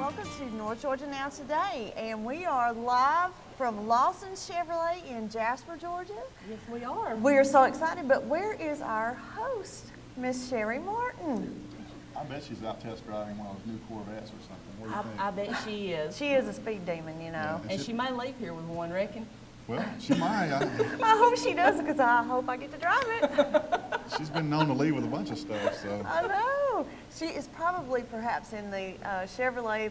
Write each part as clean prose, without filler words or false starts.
welcome to North Georgia Now Today. And we are live from Lawson Chevrolet in Jasper, Georgia. Yes, we are. We are so excited, but where is our host, Miss Cherie Martin? I bet she's out test driving one of those new Corvettes or something. What do you think? I bet she is. She is a speed demon, you know. Yeah, And she may leave here with one, reckon. Well, she might. I hope she does, because I hope I get to drive it. She's been known to leave with a bunch of stuff, so. I know. She is probably perhaps in the Chevrolet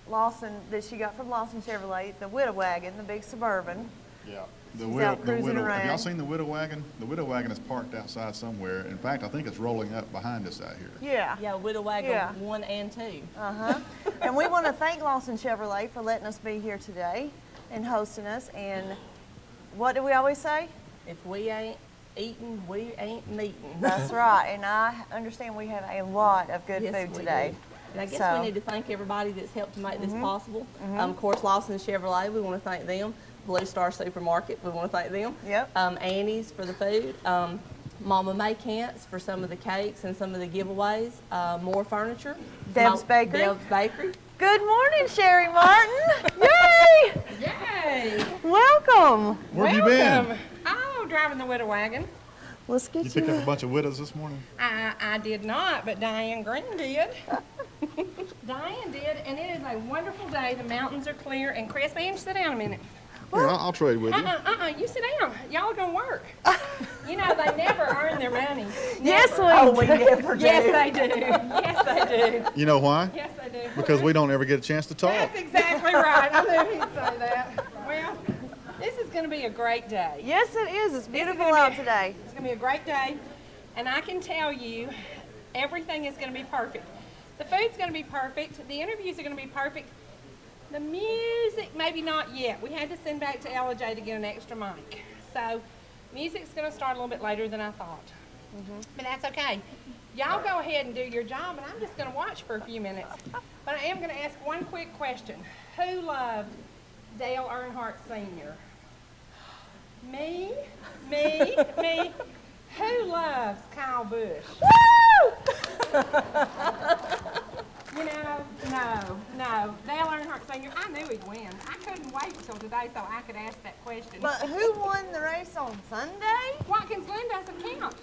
Lawson that she got from Lawson Chevrolet, the Widow Wagon, the big Suburban. Yeah. She's out cruising around. Have y'all seen the Widow Wagon? The Widow Wagon is parked outside somewhere. In fact, I think it's rolling up behind us out here. Yeah. Yeah, Widow Wagon 1 and 2. Uh-huh. And we want to thank Lawson Chevrolet for letting us be here today and hosting us. And what do we always say? If we ain't eating, we ain't meeting. That's right. And I understand we have a lot of good Yes, food we today. do. And I guess we need to thank everybody that's helped to make this possible. Of course, Lawson Chevrolet, we want to thank them. Blue Star Supermarket, we want to thank them. Yep. Annie's for the food. Mama May Cants for some of the cakes and some of the giveaways. More Furniture. Deb's Bakery. Deb's Bakery. Good morning, Cherie Martin. Yay! Yay! Welcome. Where have you been? Welcome. Oh, driving the Widow Wagon. Let's get You picked up a bunch of widows this morning? I did not, but Diane Green did. Diane did, and it is a wonderful day. The mountains are clear, and Chris, man, sit down a minute. Yeah, I'll trade with you. You sit down. Y'all are gonna work. You know, they never earn their money. Yes, Never. we never do. Yes, they do. Yes, they do. You know why? Yes, they do. Because we don't ever get a chance to talk. That's exactly right. I knew he'd say that. Well, this is going to be a great day. Yes, it is. It's beautiful gonna out be- today. It's going to be a great day, and I can tell you, everything is going to be perfect. The food's going to be perfect. The interviews are going to be perfect. The music, maybe not yet. We had to send back to LJ to get an extra mic. So, music's going to start a little bit later than I thought. But that's okay. Y'all go ahead and do your job, and I'm just going to watch for a few minutes. But I am going to ask one quick question. Who loved Dale Earnhardt Sr.? Me? Me? Me? Who loves Kyle Busch? Woo! You know, no. Dale Earnhardt Sr., I knew he'd win. I couldn't wait until today so I could ask that question. But who won the race on Sunday? Watkins Glen doesn't count.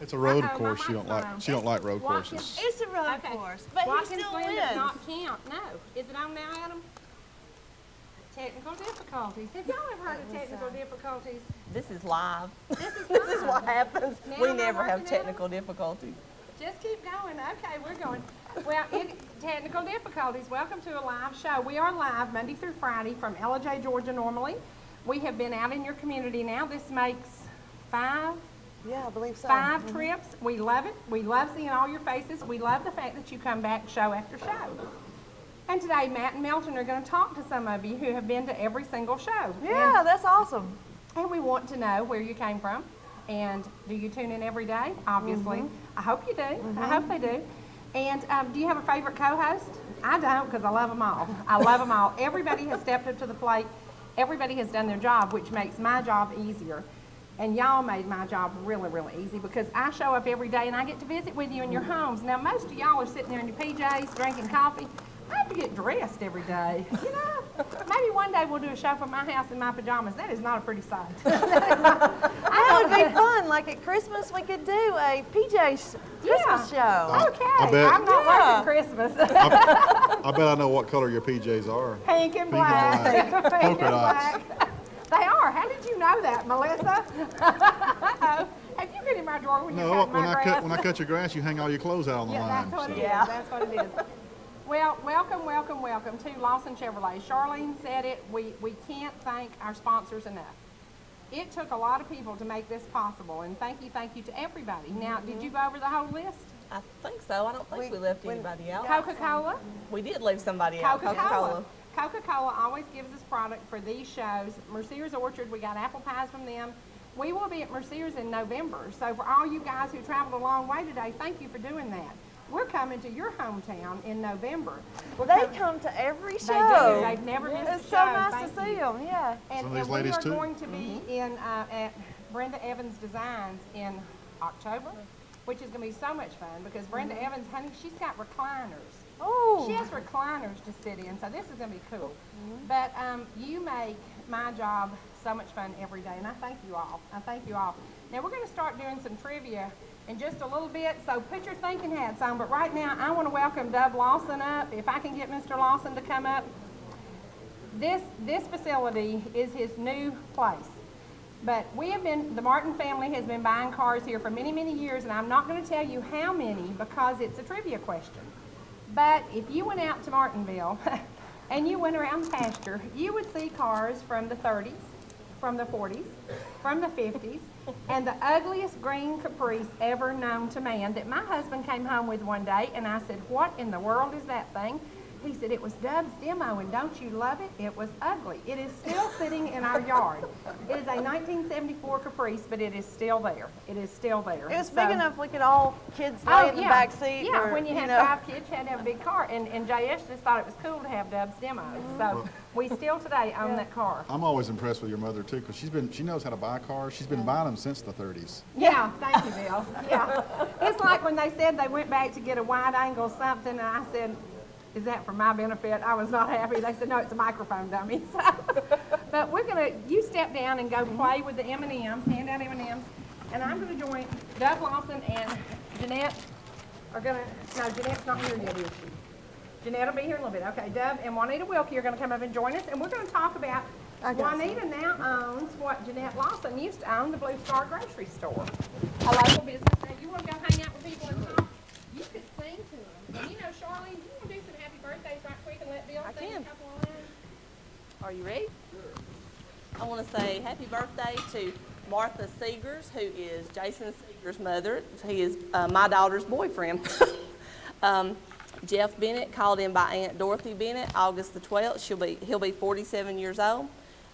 It's a road Uh-oh, course. my She don't mic's like. on. She don't like road Watkins- courses. It's a road Okay. course, but he Watkins still Glen wins. does not count. No. Is it on now, Adam? Technical difficulties. Have y'all ever heard of technical difficulties? This is live. This is This is live. what happens. Now We am I never have working, Adam? technical difficulties. Just keep going. Okay, we're going. Well, technical difficulties. Welcome to a live show. We are live Monday through Friday from LJ, Georgia normally. We have been out in your community now. This makes five Yeah, I believe so. trips. We love it. We love seeing all your faces. We love the fact that you come back show after show. And today, Matt and Melton are going to talk to some of you who have been to every single show. Yeah, that's awesome. And we want to know where you came from. And do you tune in every day? Obviously. I hope you do. I hope they do. And do you have a favorite co-host? I don't, because I love them all. I love them all. Everybody has stepped up to the plate. Everybody has done their job, which makes my job easier. And y'all made my job really, really easy because I show up every day and I get to visit with you in your homes. Now, most of y'all are sitting there in your PJs drinking coffee. I have to get dressed every day, you know? Maybe one day we'll do a show from my house in my pajamas. That is not a pretty sight. That would be fun. Like at Christmas, we could do a PJ Christmas show. Okay, I bet- I'm not working Christmas. I bet I know what color your PJs are. Pink and black. Pink and black. Pink Polka and dots. black. They are. How did you know that, Melissa? Have you been in my drawer when you No, cut my grass? when I cut your grass, you hang all your clothes out on the Yeah, line. that's what so. it is. Yeah. That's what it is. Well, welcome to Lawson Chevrolet. Charlene said it. We can't thank our sponsors enough. It took a lot of people to make this possible, and thank you to everybody. Now, did you go over the whole list? I think so. I don't think we left anybody out. Coca-Cola? We did leave somebody out. Coca-Cola. Coca-Cola always gives us product for these shows. Mercier's Orchard, we got apple pies from them. We will be at Mercier's in November. So for all you guys who traveled a long way today, thank you for doing that. We're coming to your hometown in November. They come to every They show. do. They've never missed a show. It's so nice Thank to see you. them, yeah. And, Some of these and ladies we are too. going to be in at Brenda Evans Designs in October. which is going to be so much fun because Brenda Evans, honey, she's got recliners. Oh. She has recliners to sit in, so this is going to be cool. But you make my job so much fun every day, and I thank you all. I thank you all. Now, we're going to start doing some trivia in just a little bit, so put your thinking hats on. But right now, I want to welcome Dub Lawson up. If I can get Mr. Lawson to come up. This facility is his new place. But the Martin family has been buying cars here for many, many years, and I'm not going to tell you how many because it's a trivia question. But if you went out to Martinville and you went around the pasture, you would see cars from the 30s, from the 40s, from the 50s, and the ugliest green Caprice ever known to man that my husband came home with one day, and I said, "What in the world is that thing?" He said, "It was Dub's demo, and don't you love it? It was ugly." It is still sitting in our yard. It is a 1974 Caprice, but it is still there. It is still there. It was big enough we could all kids lay in the back seat. Yeah, or, when you had 5 kids, you had to have a big car. And JS just thought it was cool to have Dub's demo. So we still today own that car. I'm always impressed with your mother too, because she knows how to buy cars. She's been buying them since the 30s. Yeah, thank you, Bill. Yeah. It's like when they said they went back to get a wide angle something, and I said, "Is that for my benefit?" I was not happy. They said, "No, it's a microphone dummy." So, but you step down and go play with the M&Ms, hand out M&Ms, and I'm gonna join Doug Lawson and Janette no, Janette's not here yet, is she? Janette will be here in a little bit. Okay, Doug and Juanita Wilkey are gonna come up and join us, and we're gonna talk about Juanita now owns what Janette Lawson used to own, the Blue Star grocery store. A local business. Now, you wanna go hang out with people and talk? You could sing to them. And you know, Charlene, do you want to do some happy birthdays right quick and let Bill sing a couple of lines? Are you ready? I want to say happy birthday to Martha Seegers, who is Jason Seegers' mother. He is my daughter's boyfriend. Jeff Bennett, called in by Aunt Dorothy Bennett, August the 12th. He'll be 47 years old.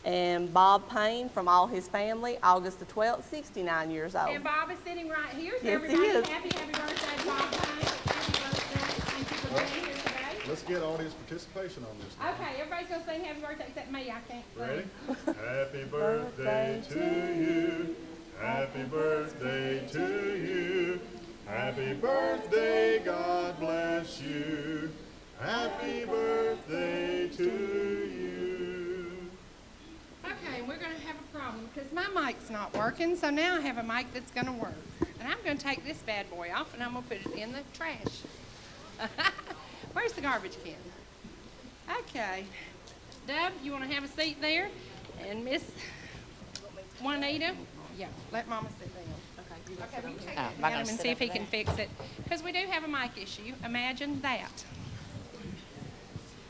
And Bob Payne from all his family, August the 12th, 69 years old. And Bob is sitting right here. So Yes, everybody, he is. happy birthday, Bob Payne. Happy birthday. Thank you for being here today. Let's get audience participation on this. Okay, everybody's going to sing happy birthday except me. I can't sing. Ready? Happy birthday to you. Happy birthday to you. Happy birthday, God bless you. Happy birthday to you. Okay, we're going to have a problem because my mic's not working, so now I have a mic that's going to work. And I'm going to take this bad boy off and I'm going to put it in the trash. Where's the garbage can? Okay. Dub, you want to have a seat there? And Miss Juanita? Yeah, let Mama sit down. Okay, we take it down and see if he can fix it. Because we do have a mic issue. Imagine that.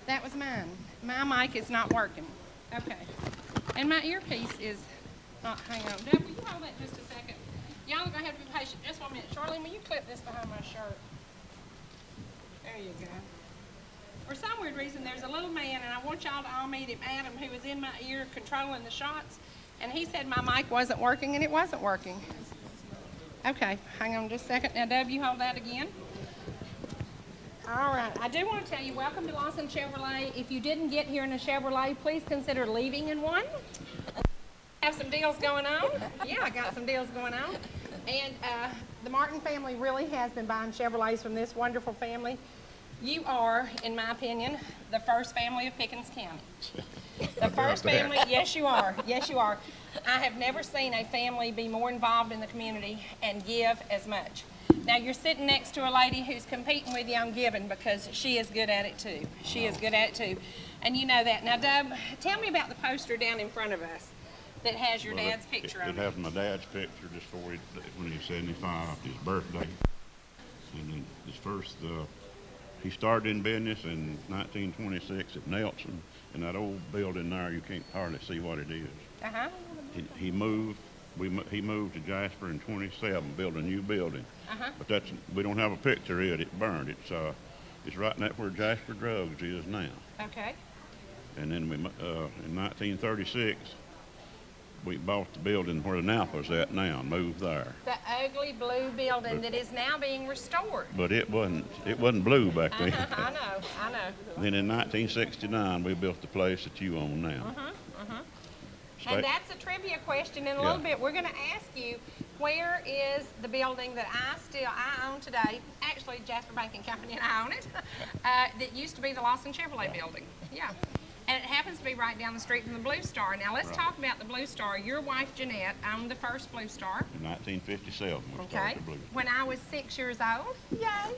That was mine. My mic is not working. Okay. And my earpiece is not, hang on. Deb, will you hold that just a second? Y'all are going to have to be patient just 1 minute. Charlene, will you clip this behind my shirt? There you go. For some weird reason, there's a little man, and I want y'all to all meet him, Adam, who was in my ear controlling the shots, and he said my mic wasn't working, and it wasn't working. Okay, hang on just a second. Now, Deb, you hold that again. All right, I do want to tell you, welcome to Lawson Chevrolet. If you didn't get here in a Chevrolet, please consider leaving in one. Have some deals going on. Yeah, I got some deals going on. And the Martin family really has been buying Chevrolets from this wonderful family. You are, in my opinion, the first family of Pickens County. The first family, yes you are, yes you are. I have never seen a family be more involved in the community and give as much. Now you're sitting next to a lady who's competing with you on giving because she is good at it too. She is good at it too. And you know that. Now Dub, tell me about the poster down in front of us that has your dad's picture on it. It has my dad's picture just for when he was 75, his birthday. And then his first, he started in business in 1926 at Nelson. And that old building there, you can't hardly see what it is. Uh-huh. He moved to Jasper in 27, built a new building. Uh-huh. But we don't have a picture of it. It burned. It's right next where Jasper Drugs is now. Okay. And then in 1936, we bought the building where the Napa's at now and moved there. The ugly blue building that is now being restored. But it wasn't blue back then. I know. Then in 1969, we built the place that you own now. And that's a trivia question. In a little bit, we're going to ask you, where is the building that I own today? Actually, Jasper Banking Company and I own it. That used to be the Lawson Chevrolet building. Yeah. And it happens to be right down the street from the Blue Star. Now, let's talk about the Blue Star. Your wife, Janette, owned the first Blue Star. In 1957, we started the Blue Star. When I was 6 years old. Yay.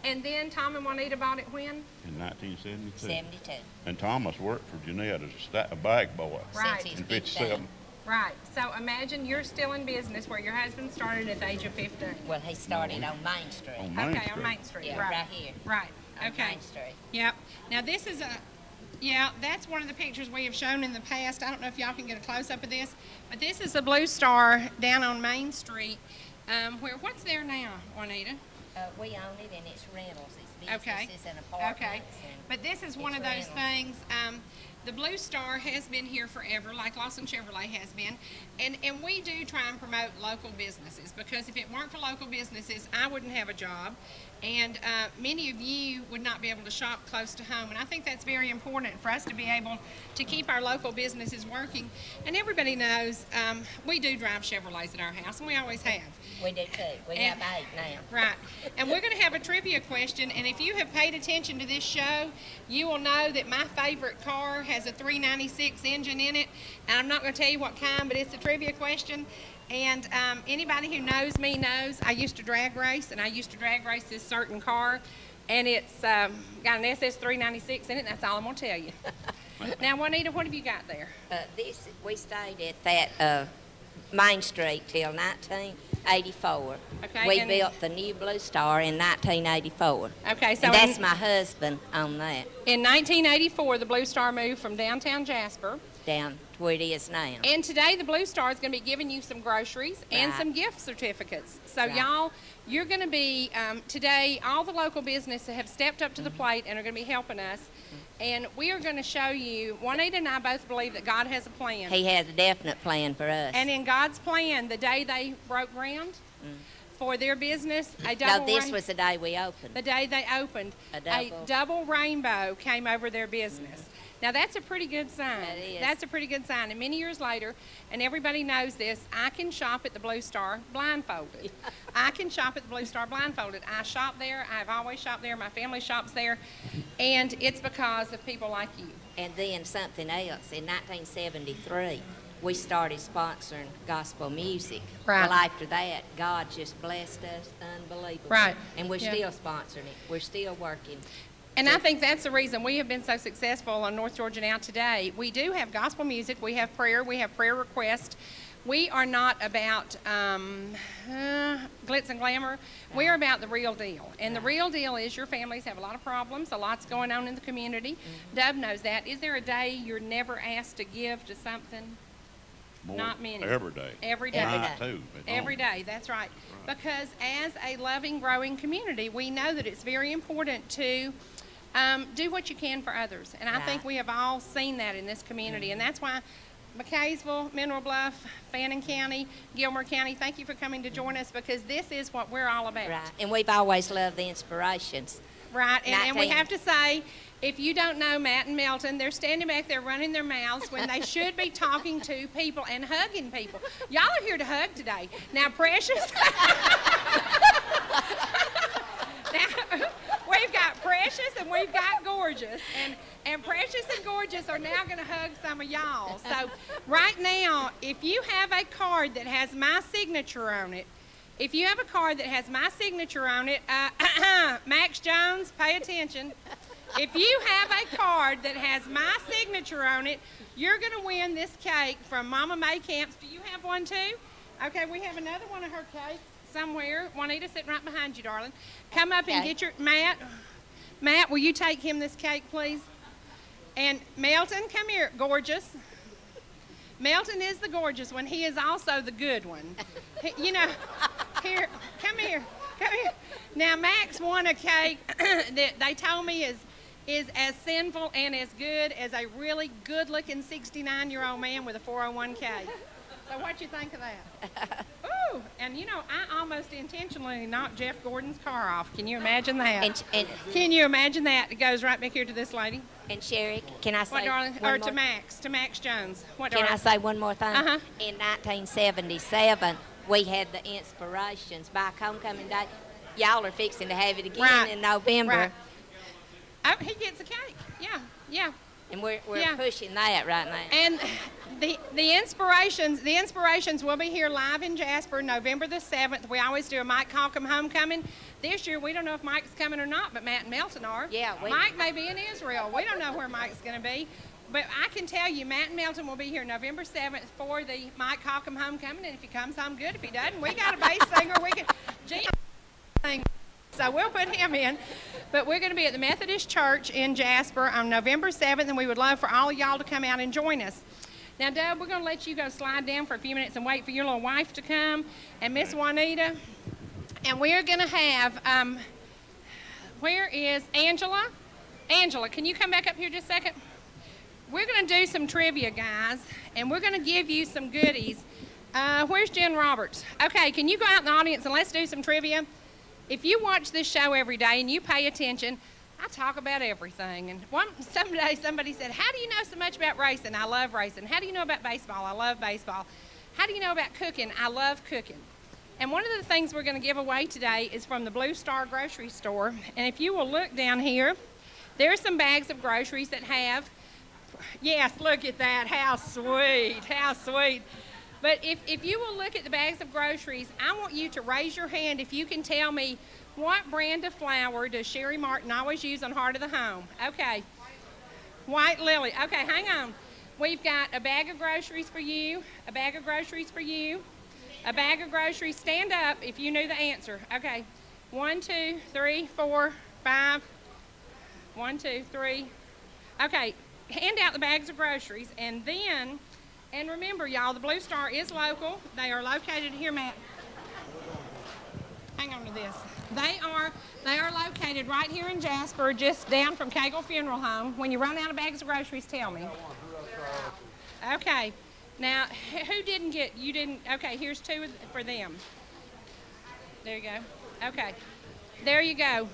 And then Tom and Juanita bought it when? In 1972. 72. And Thomas worked for Janette as a bag boy. Right. Since In he's 57. Right. So imagine you're still in business where your husband started at the age of 15. Well, he started on Main Street. On Main Okay, Street. on Main Street. Yeah, right. right here. Right. On Okay. Main Street. Yep. Now this is that's one of the pictures we have shown in the past. I don't know if y'all can get a close-up of this, but this is the Blue Star down on Main Street, what's there now, Juanita? We own it, and it's rentals. It's Okay. businesses and apartments. Okay. And But this is one it's of those rentals. things, the Blue Star has been here forever, like Lawson Chevrolet has been. And we do try and promote local businesses, because if it weren't for local businesses, I wouldn't have a job. And many of you would not be able to shop close to home. And I think that's very important for us to be able to keep our local businesses working. And everybody knows we do drive Chevrolets at our house, and we always have. We do too. We And- have 8 now. Right. And we're going to have a trivia question, and if you have paid attention to this show, you will know that my favorite car has a 396 engine in it. And I'm not going to tell you what kind, but it's a trivia question. And anybody who knows me knows I used to drag race, and I used to drag race this certain car, and it's got an SS396 in it, and that's all I'm going to tell you. Now, Juanita, what have you got there? We stayed at that Main Street till 1984. Okay, We and- built the new Blue Star in 1984. Okay, so And that's my husband on that, in 1984, the Blue Star moved from downtown Jasper. down to where it is now. And today the Blue Star is going to be giving you some groceries and Right. some gift certificates. So Right. y'all, you're going to be, today all the local businesses have stepped up to the plate and are going to be helping us. And we are going to show you, Juanita and I both believe that God has a plan. He has a definite plan for us. And in God's plan, the day they broke ground for their business, a double No, this rain- was the day we opened. the day they opened, A double- rainbow came over their business. Now that's a pretty good sign. That is. That's a pretty good sign. And many years later, and everybody knows this, I can shop at the Blue Star blindfolded. I can shop at the Blue Star blindfolded. I shop there. I've always shopped there. My family shops there. And it's because of people like you. And then something else, in 1973, we started sponsoring gospel music. Right. Well, after that, God just blessed us unbelievably. Right. And we're Yeah. still sponsoring it. We're still working. And I think that's the reason we have been so successful on North Georgia Now today. We do have gospel music, we have prayer requests. We are not about glitz and glamour. We're about the real deal. And the real deal is your families have a lot of problems, a lot's going on in the community. Dub knows that. Is there a day you're never asked to give to something? More Not many. Every day. Every day. Night, too, at Every home. day, that's right. Because as a loving, growing community, we know that it's very important to do what you can for others. And I think Right. we have all seen that in this community. And that's why McKaysville, Mineral Bluff, Fannin County, Gilmer County, thank you for coming to join us, because this is what we're all about. Right. And we've always loved the inspirations. Right, and we 19. have to say, if you don't know Matt and Melton, they're standing back there running their mouths when they should be talking to people and hugging people. Y'all are here to hug today. Now, Precious, now, we've got Precious and we've got Gorgeous, and Precious and Gorgeous are now going to hug some of y'all. So right now, if you have a card that has my signature on it, Max Jones, pay attention. If you have a card that has my signature on it, you're going to win this cake from Mama May Camps. Do you have one too? Okay, we have another one of her cakes somewhere. Juanita, sitting right behind you, darling. Come up and Okay. get your, Matt, will you take him this cake, please? And Melton, come here, Gorgeous. Melton is the gorgeous one. He is also the good one. You know, here, come here. Now, Max won a cake that they told me is as sinful and as good as a really good-looking 69-year-old man with a 401k. So what you think of that? Ooh, Woo! And you know, I almost intentionally knocked Jeff Gordon's car off. Can you imagine that? Can you imagine that? It goes right back here to this lady. And Cherie, can I say What, darling? one Or more? to Max Jones. What, Can darling? I say one more thing? Uh-huh. In 1977, we had the Inspirations back homecoming day. Y'all are fixing to have it again Right. in November. Right. Oh, he gets a cake. Yeah. And we're Yeah. pushing that right now. And the inspirations will be here live in Jasper, November the 7th. We always do a Mike Holcomb homecoming. This year, we don't know if Mike's coming or not, but Matt and Melton are. Yeah, Mike may be in Israel. We don't know where Mike's going to be. But I can tell you, Matt and Melton will be here November 7th for the Mike Holcomb homecoming. And if he comes home good, if he doesn't, we got a bass singer. We can sing. So we'll put him in. But we're going to be at the Methodist Church in Jasper on November 7th, and we would love for all of y'all to come out and join us. Now, Dub, we're going to let you go slide down for a few minutes and wait for your little wife to come, and Miss Juanita. And we're going to have, where is Angela? Angela, can you come back up here just a second? We're going to do some trivia, guys, and we're going to give you some goodies. Where's Jen Roberts? Okay, can you go out in the audience and let's do some trivia? If you watch this show every day and you pay attention, I talk about everything. And someday somebody said, how do you know so much about racing? I love racing. How do you know about baseball? I love baseball. How do you know about cooking? I love cooking. And one of the things we're going to give away today is from the Blue Star grocery store. And if you will look down here, there's some bags of groceries that have, yes, look at that. How sweet. How sweet. But if you will look at the bags of groceries, I want you to raise your hand if you can tell me what brand of flour does Cherie Martin always use on Heart of the Home? Okay. White Lily. Okay, hang on. We've got a bag of groceries for you, a bag of groceries for you, a bag of groceries. Stand up if you knew the answer. Okay. 1, 2, 3, 4, 5. 1, 2, 3. Okay. Hand out the bags of groceries, and then... And remember, y'all, the Blue Star is local. They are located here, Matt. Hang on to this. They are located right here in Jasper, just down from Cagle Funeral Home. When you run out of bags of groceries, tell me. Okay. Now, who didn't get? You didn't. Okay. Here's 2 for them. There you go. Okay. There you go.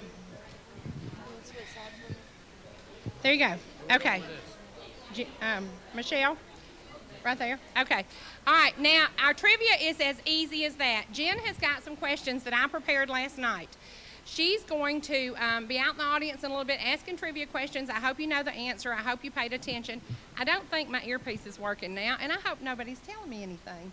There you go. Okay. Michelle. Right there? Okay. All right. Now, our trivia is as easy as that. Jen has got some questions that I prepared last night. She's going to be out in the audience in a little bit asking trivia questions. I hope you know the answer. I hope you paid attention. I don't think my earpiece is working now, and I hope nobody's telling me anything.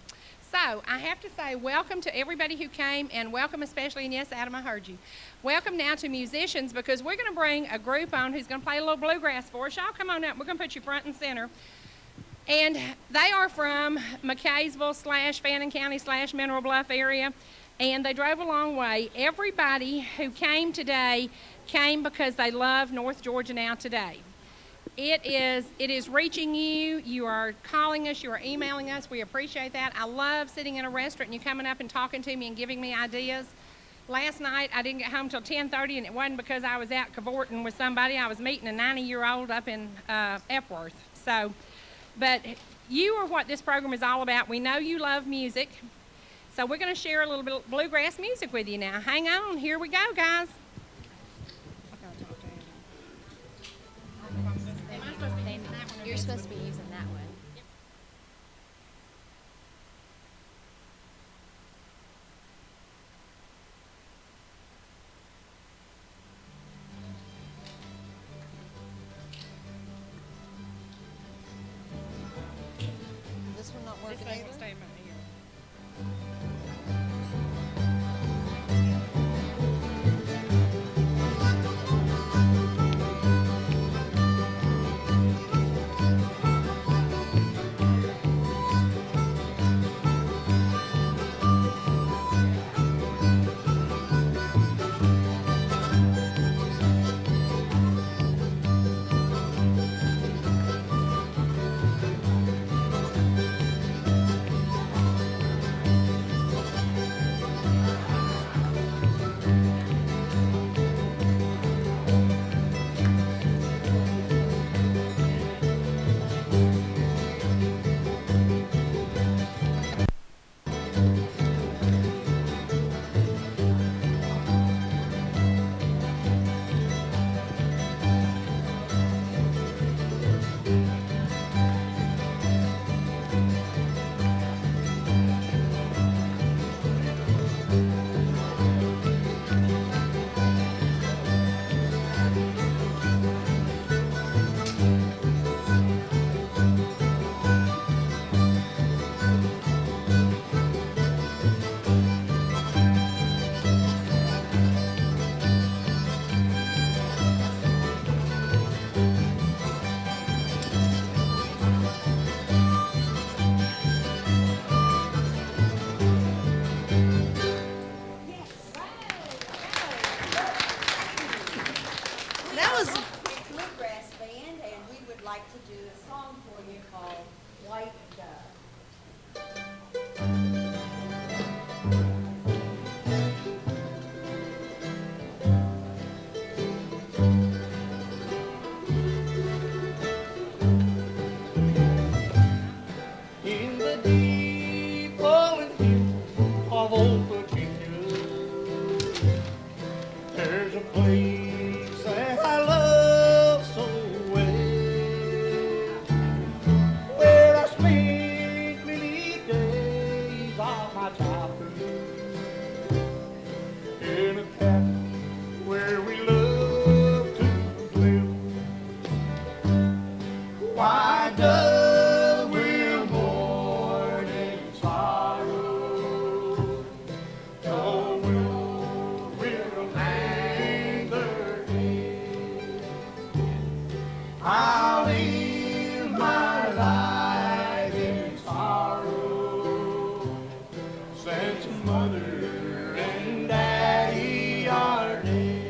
So, I have to say welcome to everybody who came, and welcome especially, and yes, Adam, I heard you. Welcome now to musicians, because we're going to bring a group on who's going to play a little bluegrass for us. Y'all come on up. We're going to put you front and center. And they are from McKaysville / Fannin County / Mineral Bluff area, and they drove a long way. Everybody who came today came because they love North Georgia Now today. It is reaching you. You are calling us. You are emailing us. We appreciate that. I love sitting in a restaurant and you coming up and talking to me and giving me ideas. Last night, I didn't get home till 10:30, and it wasn't because I was out cavorting with somebody. I was meeting a 90-year-old up in Epworth. But you are what this program is all about. We know you love music. So we're going to share a little bit of bluegrass music with you now. Hang on. Here we go, guys. You're supposed to be using that one. This one not working This either? will stay in my ear. was. Bluegrass band, and we would like to do a song for you called White Dove. In the deep rolling hills of old Virginia, there's a place that I love so well, where I spent many days of my childhood, in a cabin where we loved to live. Why dove will mourn in sorrow, the willow will hang their head. I'll live my life in sorrow, since mother and daddy are dead.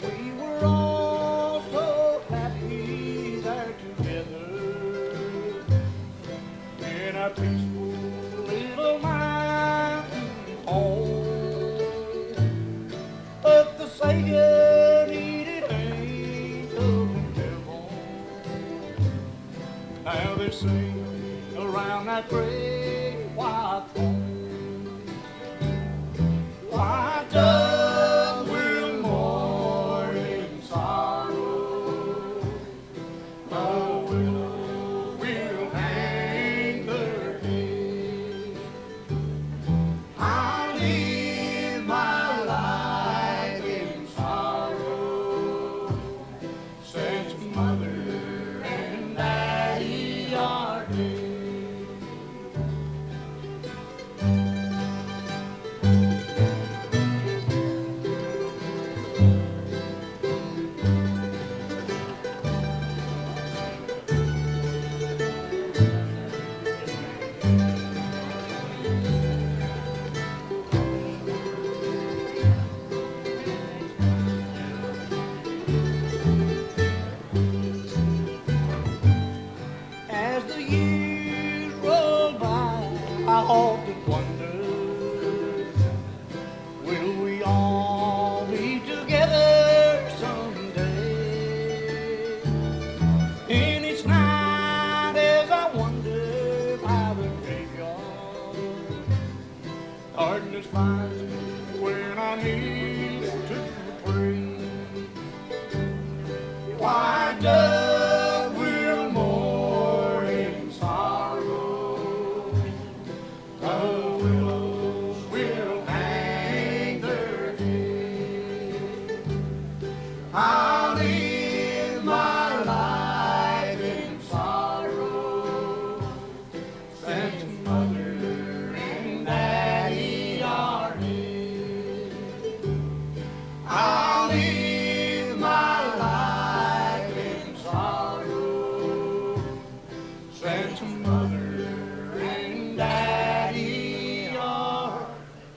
We were all so happy there together in our peaceful little mountain home. But the Savior needed angels in heaven. Now they sing around that great white throne. White dove will mourn in sorrow, the willow will hang their head. I live my life in sorrow, since mother and daddy are dead. As the years roll by, I often wonder, will we all be together someday? And each night as I wander by the graveyard, darkness finds me when I kneel to pray. Why dove will mourn in sorrow, the willows will hang their head. I'll live my life in sorrow, since mother and daddy are dead. I'll live my life in sorrow, since mother and daddy are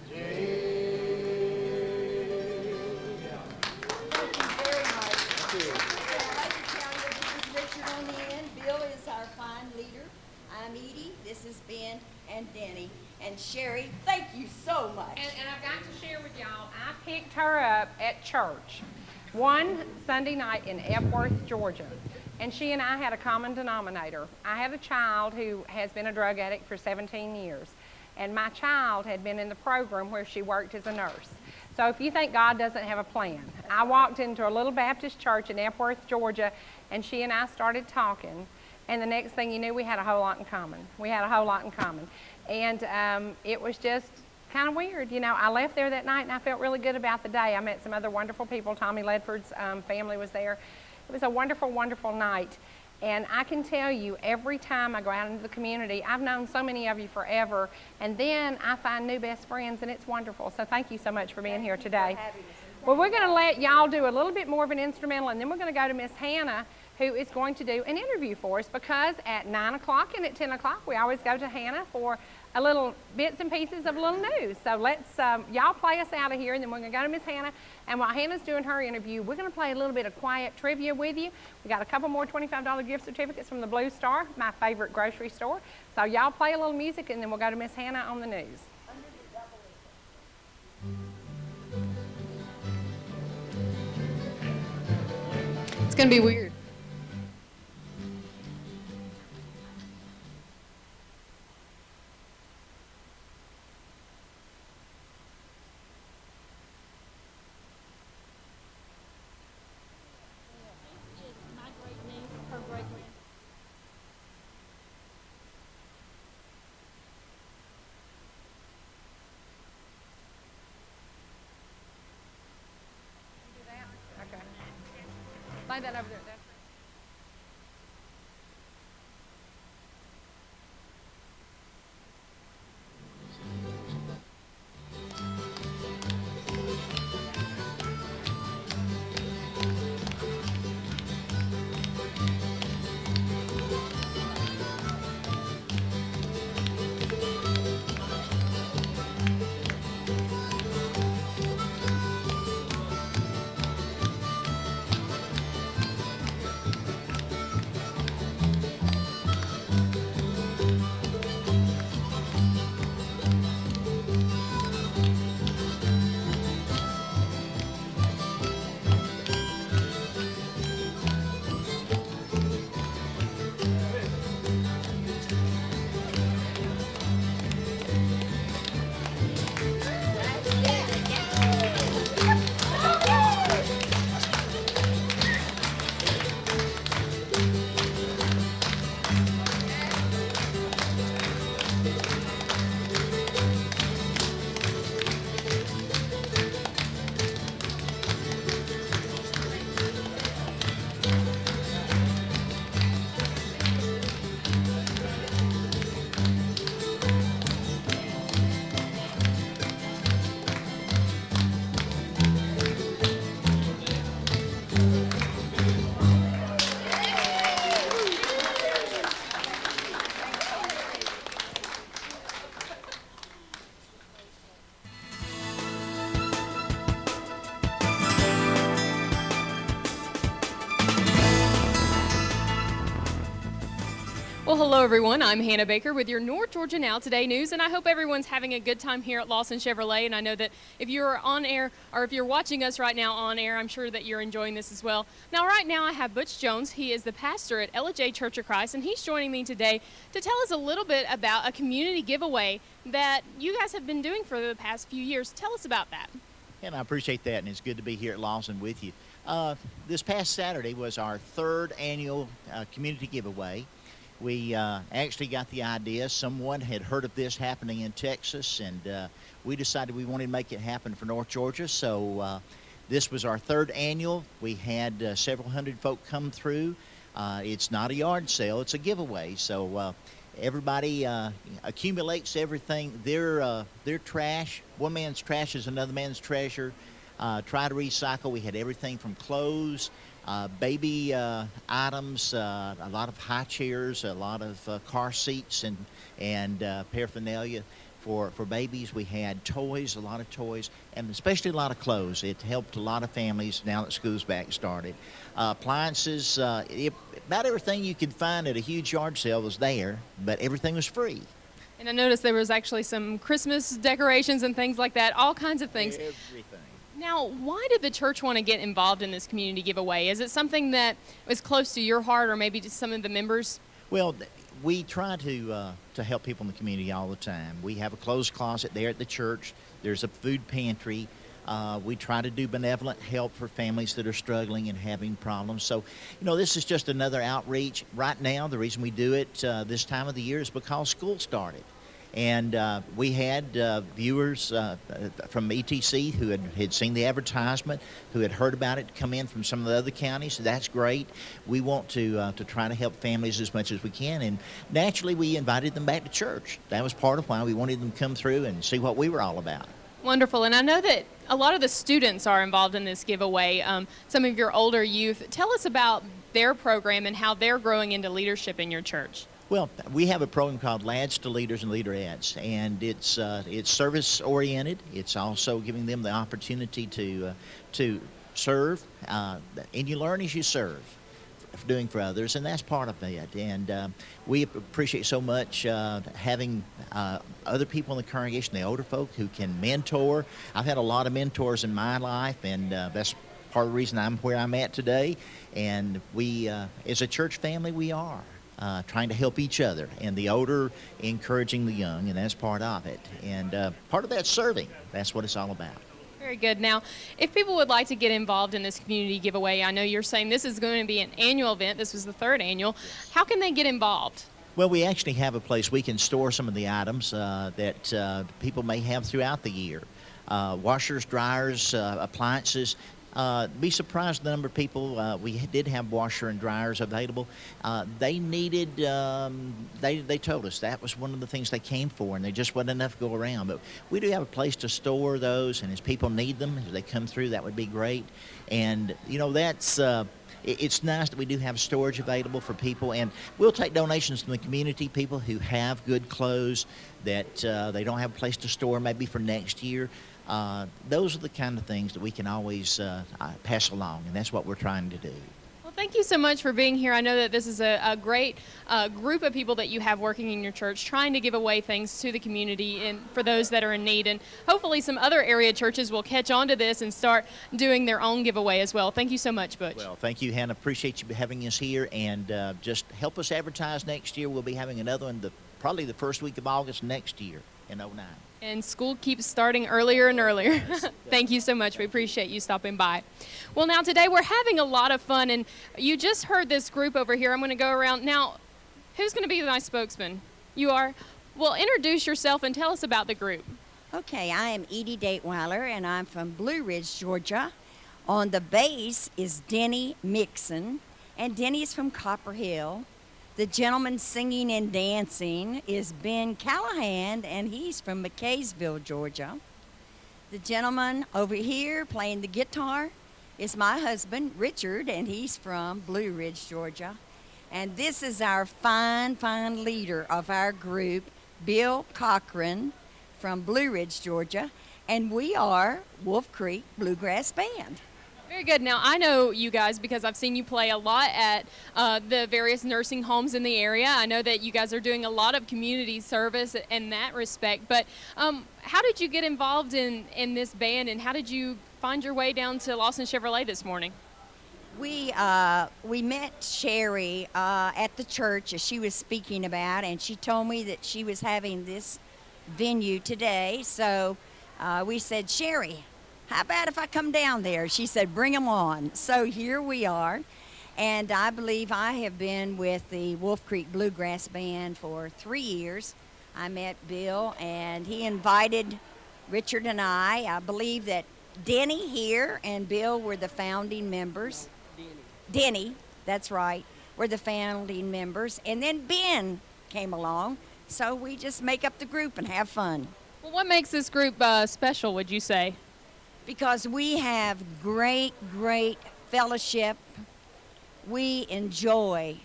dead. Thank you very much. I'd like to tell you, this is Richard on the end. Bill is our fine leader. I'm Edie, this is Ben and Denny. And Cherie, thank you so much. And I've got to share with y'all, I picked her up at church one Sunday night in Epworth, Georgia. And she and I had a common denominator. I had a child who has been a drug addict for 17 years. And my child had been in the program where she worked as a nurse. So if you think God doesn't have a plan, I walked into a little Baptist church in Epworth, Georgia, and she and I started talking. And the next thing you knew, we had a whole lot in common. And it was just kind of weird. You know, I left there that night and I felt really good about the day. I met some other wonderful people. Tommy Ledford's family was there. It was a wonderful, wonderful night. And I can tell you, every time I go out into the community, I've known so many of you forever, and then I find new best friends, and it's wonderful. So thank you so much for being here today. Well, we're going to let y'all do a little bit more of an instrumental, and then we're going to go to Miss Hannah, who is going to do an interview for us, because at 9 o'clock and at 10 o'clock, we always go to Hannah for a little bits and pieces of a little news. So let's, y'all play us out of here, and then we're going to go to Miss Hannah. And while Hannah's doing her interview, we're going to play a little bit of quiet trivia with you. We got a couple more $25 gift certificates from the Blue Star, my favorite grocery store. So y'all play a little music, and then we'll go to Miss Hannah on the news. It's going to be weird. Find that over there. Well, hello everyone. I'm Hannah Baker with your North Georgia Now Today news, and I hope everyone's having a good time here at Lawson Chevrolet. And I know that if you're on air or if you're watching us right now on air, I'm sure that you're enjoying this as well. Now, right now I have Butch Jones. He is the pastor at LJ Church of Christ, and he's joining me today to tell us a little bit about a community giveaway that you guys have been doing for the past few years. Tell us about that. And I appreciate that, and it's good to be here at Lawson with you. This past Saturday was our third annual community giveaway. We actually got the idea. Someone had heard of this happening in Texas, and we decided we wanted to make it happen for North Georgia. So this was our third annual. We had several hundred folk come through. It's not a yard sale, it's a giveaway. So everybody accumulates everything. Their trash, one man's trash is another man's treasure. Try to recycle. We had everything from clothes, baby items, a lot of high chairs, a lot of car seats and paraphernalia for babies. We had toys, a lot of toys, and especially a lot of clothes. It helped a lot of families now that school's back started. Appliances, about everything you could find at a huge yard sale was there, but everything was free. And I noticed there was actually some Christmas decorations and things like that, all kinds of things. Everything. Now, why did the church want to get involved in this community giveaway? Is it something that was close to your heart, or maybe just some of the members? Well, we try to help people in the community all the time. We have a clothes closet there at the church. There's a food pantry. We try to do benevolent help for families that are struggling and having problems. So, this is just another outreach. Right now, the reason we do it this time of the year is because school started. And we had viewers from ETC who had seen the advertisement, who had heard about it, come in from some of the other counties. That's great. We want to try to help families as much as we can. And naturally, we invited them back to church. That was part of why we wanted them to come through and see what we were all about. Wonderful. And I know that a lot of the students are involved in this giveaway, some of your older youth. Tell us about their program and how they're growing into leadership in your church. Well, we have a program called Lads to Leaders and Leaderettes, and it's service-oriented. It's also giving them the opportunity to serve, and you learn as you serve, doing for others, and that's part of it. And we appreciate so much having other people in the congregation, the older folk, who can mentor. I've had a lot of mentors in my life, and that's part of the reason I'm where I'm at today. And we, as a church family, we are trying to help each other, and the older encouraging the young, and that's part of it. And part of that's serving. That's what it's all about. Very good. Now, if people would like to get involved in this community giveaway, I know you're saying this is going to be an annual event. This was the third annual. How can they get involved? Well, we actually have a place we can store some of the items that people may have throughout the year. Washers, dryers, appliances. Be surprised the number of people. We did have washer and dryers available. They needed, they told us that was one of the things they came for, and there just wasn't enough to go around. But we do have a place to store those, and as people need them, as they come through, that would be great. And, you know, that's, it's nice that we do have storage available for people, and we'll take donations from the community, people who have good clothes that they don't have a place to store maybe for next year. Those are the kind of things that we can always pass along, and that's what we're trying to do. Well, thank you so much for being here. I know that this is a great group of people that you have working in your church, trying to give away things to the community and for those that are in need. And hopefully some other area churches will catch on to this and start doing their own giveaway as well. Thank you so much, Butch. Well, thank you, Hannah. Appreciate you having us here, and just help us advertise next year. We'll be having another one probably the first week of August next year in 09. And school keeps starting earlier and earlier. Thank you so much. We appreciate you stopping by. Well, now today we're having a lot of fun, and you just heard this group over here. I'm going to go around. Now, who's going to be my spokesman? You are? Well, introduce yourself and tell us about the group. Okay, I am Edie Dateweiler, and I'm from Blue Ridge, Georgia. On the bass is Denny Mixon, and Denny's from Copper Hill. The gentleman singing and dancing is Ben Callahan, and he's from McKaysville, Georgia. The gentleman over here playing the guitar is my husband, Richard, and he's from Blue Ridge, Georgia. And this is our fine, fine leader of our group, Bill Cochran from Blue Ridge, Georgia, and we are Wolf Creek Bluegrass Band. Very good. Now, I know you guys because I've seen you play a lot at the various nursing homes in the area. I know that you guys are doing a lot of community service in that respect. But how did you get involved in this band, and how did you find your way down to Lawson Chevrolet this morning? We met Cherie at the church as she was speaking about, and she told me that she was having this venue today. So we said, Cherie, how about if I come down there? She said, bring them on. So here we are. And I believe I have been with the Wolf Creek Bluegrass Band for 3 years. I met Bill, and he invited Richard and I believe that Denny here and Bill were the founding members. Denny, that's right, were the founding members. And then Ben came along. So we just make up the group and have fun. Well, what makes this group special, would you say? Because we have great, great fellowship. We enjoy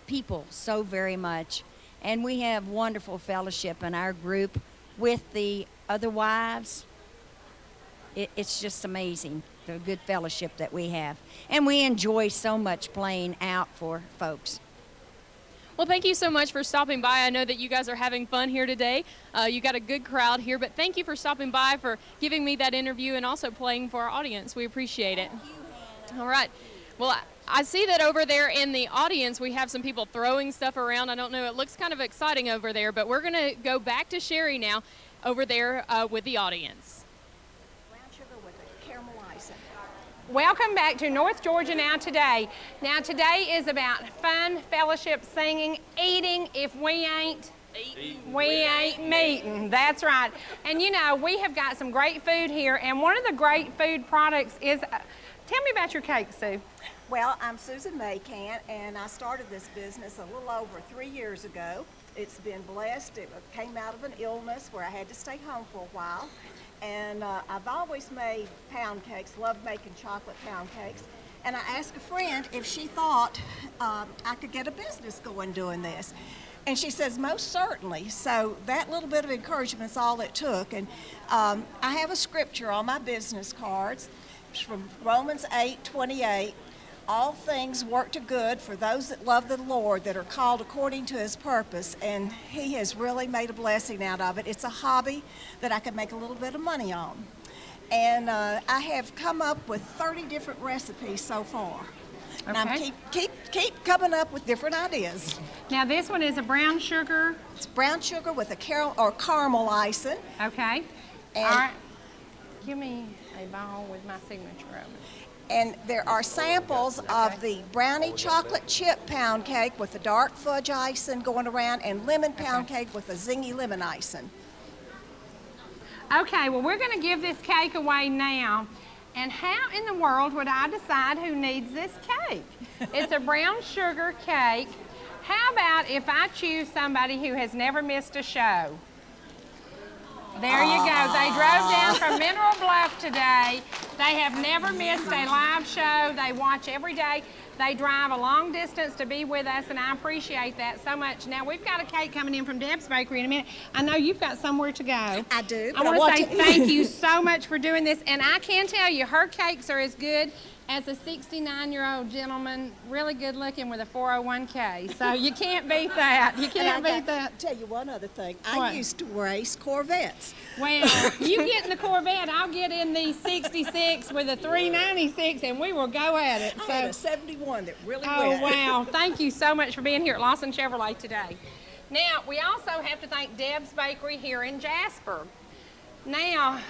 people so very much. And we have wonderful fellowship in our group with the other wives. It's just amazing, the good fellowship that we have. And we enjoy so much playing out for folks. Well, thank you so much for stopping by. I know that you guys are having fun here today. You got a good crowd here, but thank you for stopping by, for giving me that interview, and also playing for our audience. We appreciate it. Thank you, Hannah. All right. Well, I see that over there in the audience we have some people throwing stuff around. I don't know, it looks kind of exciting over there, but we're going to go back to Cherie now over there with the audience. Brown sugar with a caramel icing. Welcome back to North Georgia Now Today. Now today is about fun, fellowship, singing, eating. If we ain't We ain't meeting. That's right. And you know, we have got some great food here, and one of the great food products is, tell me about your cake, Sue. Well, I'm Susan Maycant, and I started this business a little over 3 years ago. It's been blessed. It came out of an illness where I had to stay home for a while. And I've always made pound cakes, loved making chocolate pound cakes. And I asked a friend if she thought I could get a business going doing this. And she says, most certainly. So that little bit of encouragement is all it took. And I have a scripture on my business cards. It's from Romans 8:28. All things work to good for those that love the Lord, that are called according to his purpose. And he has really made a blessing out of it. It's a hobby that I can make a little bit of money on. And I have come up with 30 different recipes so far. And I'm keep coming up with different ideas. Now this one is a brown sugar. It's brown sugar with a caramel icing. Okay. And all right. Give me a ball with my signature on it. And there are samples of the brownie chocolate chip pound cake with the dark fudge icing going around, and lemon pound cake with a zingy lemon icing. Okay, well, we're going to give this cake away now. And how in the world would I decide who needs this cake? It's a brown sugar cake. How about if I choose somebody who has never missed a show? There you go. They drove down from Mineral Bluff today. They have never missed a live show. They watch every day. They drive a long distance to be with us, and I appreciate that so much. Now, we've got a cake coming in from Deb's Bakery in a minute. I know you've got somewhere to go. I do. I want to say thank you so much for doing this, and I can tell you her cakes are as good as a 69-year-old gentleman, really good looking with a 401k. So you can't beat that. You can't beat that. I'll tell you one other thing. What? I used to race Corvettes. Well, you get in the Corvette, I'll get in the 66 with a 396, and we will go at it. I had a 71 that really went. Oh, wow. Thank you so much for being here at Lawson Chevrolet today. Now, we also have to thank Deb's Bakery here in Jasper. Now,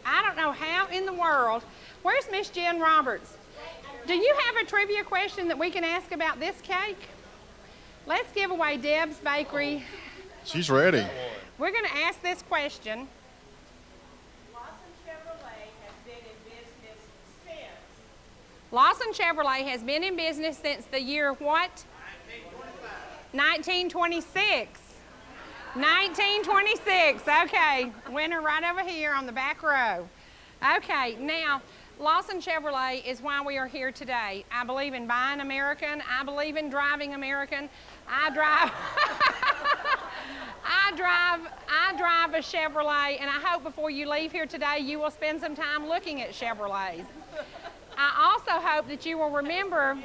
I don't know how in the world, where's Miss Jen Roberts? Do you have a trivia question that we can ask about this cake? Let's give away Deb's Bakery. She's ready. We're going to ask this question. Lawson Chevrolet has been in business since the year what? 1926. 1926. Okay, winner right over here on the back row. Okay, now, Lawson Chevrolet is why we are here today. I believe in buying American. I believe in driving American. I drive a Chevrolet, and I hope before you leave here today, you will spend some time looking at Chevrolets. I also hope that you will remember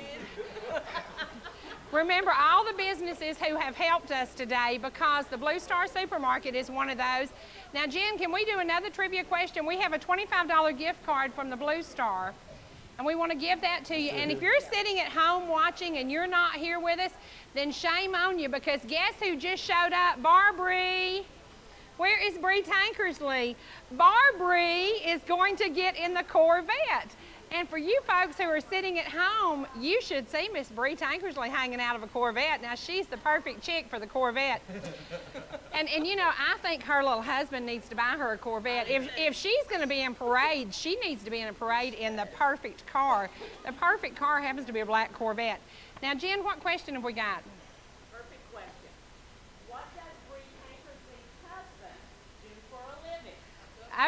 all the businesses who have helped us today, because the Blue Star Supermarket is one of those. Now, Jen, can we do another trivia question? We have a $25 gift card from the Blue Star, and we want to give that to you. And if you're sitting at home watching and you're not here with us, then shame on you, because guess who just showed up? Bree. Where is Bree Tankersley? Bree is going to get in the Corvette. And for you folks who are sitting at home, you should see Miss Bree Tankersley hanging out of a Corvette. Now, she's the perfect chick for the Corvette. And you know, I think her little husband needs to buy her a Corvette. If she's going to be in parade, she needs to be in a parade in the perfect car. The perfect car happens to be a black Corvette. Now, Jen, what question have we got? Perfect question. What does Bree Tankersley's husband do for a living?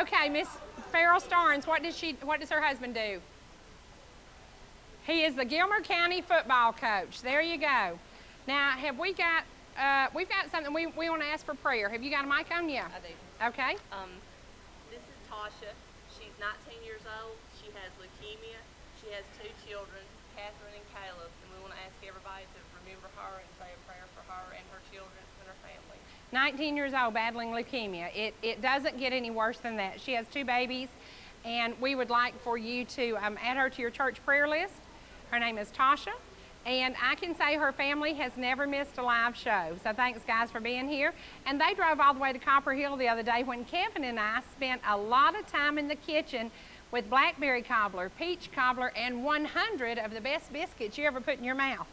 Okay, Miss Farrell Starnes, what does her husband do? He is the Gilmer County football coach. There you go. Now, have we got, we've got something we want to ask for prayer. Have you got a mic on? Yeah. I do. Okay. This is Tasha. She's 19 years old. She has leukemia. She has 2 children, Catherine and Caleb, and we want to ask everybody to remember her and say a prayer for her and her children and her family. 19 years old, battling leukemia. It doesn't get any worse than that. She has 2 babies, and we would like for you to add her to your church prayer list. Her name is Tasha, and I can say her family has never missed a live show. So thanks, guys, for being here. And they drove all the way to Copper Hill the other day when Kevin and I spent a lot of time in the kitchen with blackberry cobbler, peach cobbler, and 100 of the best biscuits you ever put in your mouth.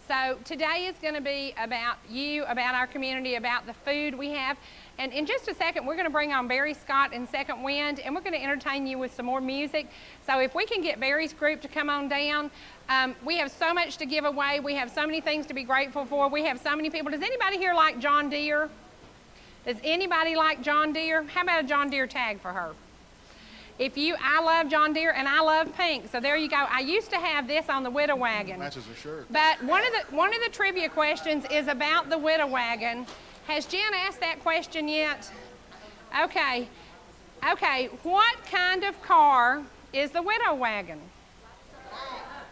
So today is going to be about you, about our community, about the food we have. And in just a second, we're going to bring on Barry Scott and Second Wind, and we're going to entertain you with some more music. So if we can get Barry's group to come on down, we have so much to give away. We have so many things to be grateful for. We have so many people. Does anybody here like John Deere? Does anybody like John Deere? How about a John Deere tag for her? I love John Deere and I love pink, so there you go. I used to have this on the Widow Wagon. Matches her shirt. But one of the trivia questions is about the Widow Wagon. Has Jen asked that question yet? Okay. Okay, what kind of car is the Widow Wagon?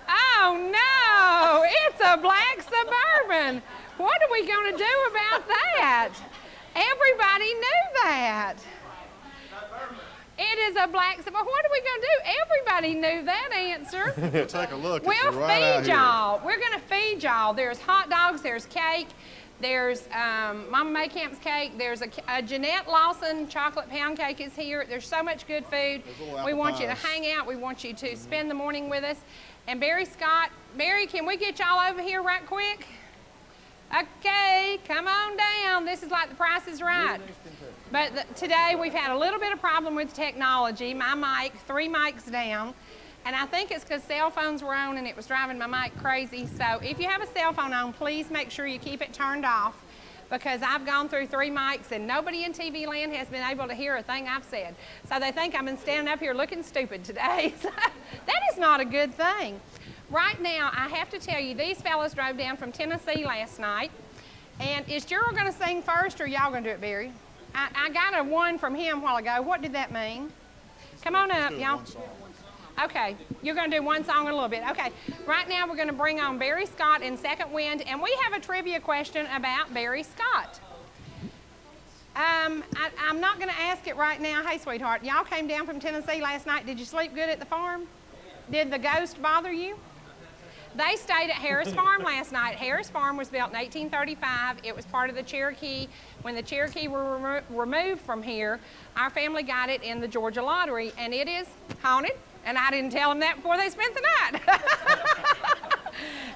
Oh no, it's a black Suburban. What are we going to do about that? Everybody knew that. It is a black Suburban. What are we going to do? Everybody knew that answer. We'll take a look. We'll right out feed here. y'all. We're going to feed y'all. There's hot dogs, there's cake, there's Mama Maycamp's cake, there's a Janette Lawson chocolate pound cake is here. There's so much good food. We want you to hang out. We want you to spend the morning with us. And Barry Scott, Barry, can we get y'all over here right quick? Okay, come on down. This is like The Price is Right. But today we've had a little bit of problem with technology. My mic, 3 mics down. And I think it's because cell phones were on and it was driving my mic crazy. So if you have a cell phone on, please make sure you keep it turned off, because I've gone through 3 mics and nobody in TV land has been able to hear a thing I've said. So they think I've been standing up here looking stupid today. So that is not a good thing. Right now, I have to tell you, these fellas drove down from Tennessee last night. And is Gerald going to sing first, or y'all going to do it, Barry? I got a one from him a while ago. What did that mean? Come on up, y'all. Okay, you're going to do one song in a little bit. Okay, right now we're going to bring on Barry Scott and Second Wind, and we have a trivia question about Barry Scott. I'm not going to ask it right now. Hey, sweetheart, y'all came down from Tennessee last night. Did you sleep good at the farm? Did the ghost bother you? They stayed at Harris Farm last night. Harris Farm was built in 1835. It was part of the Cherokee. When the Cherokee were removed from here, our family got it in the Georgia lottery, and it is haunted. And I didn't tell them that before they spent the night.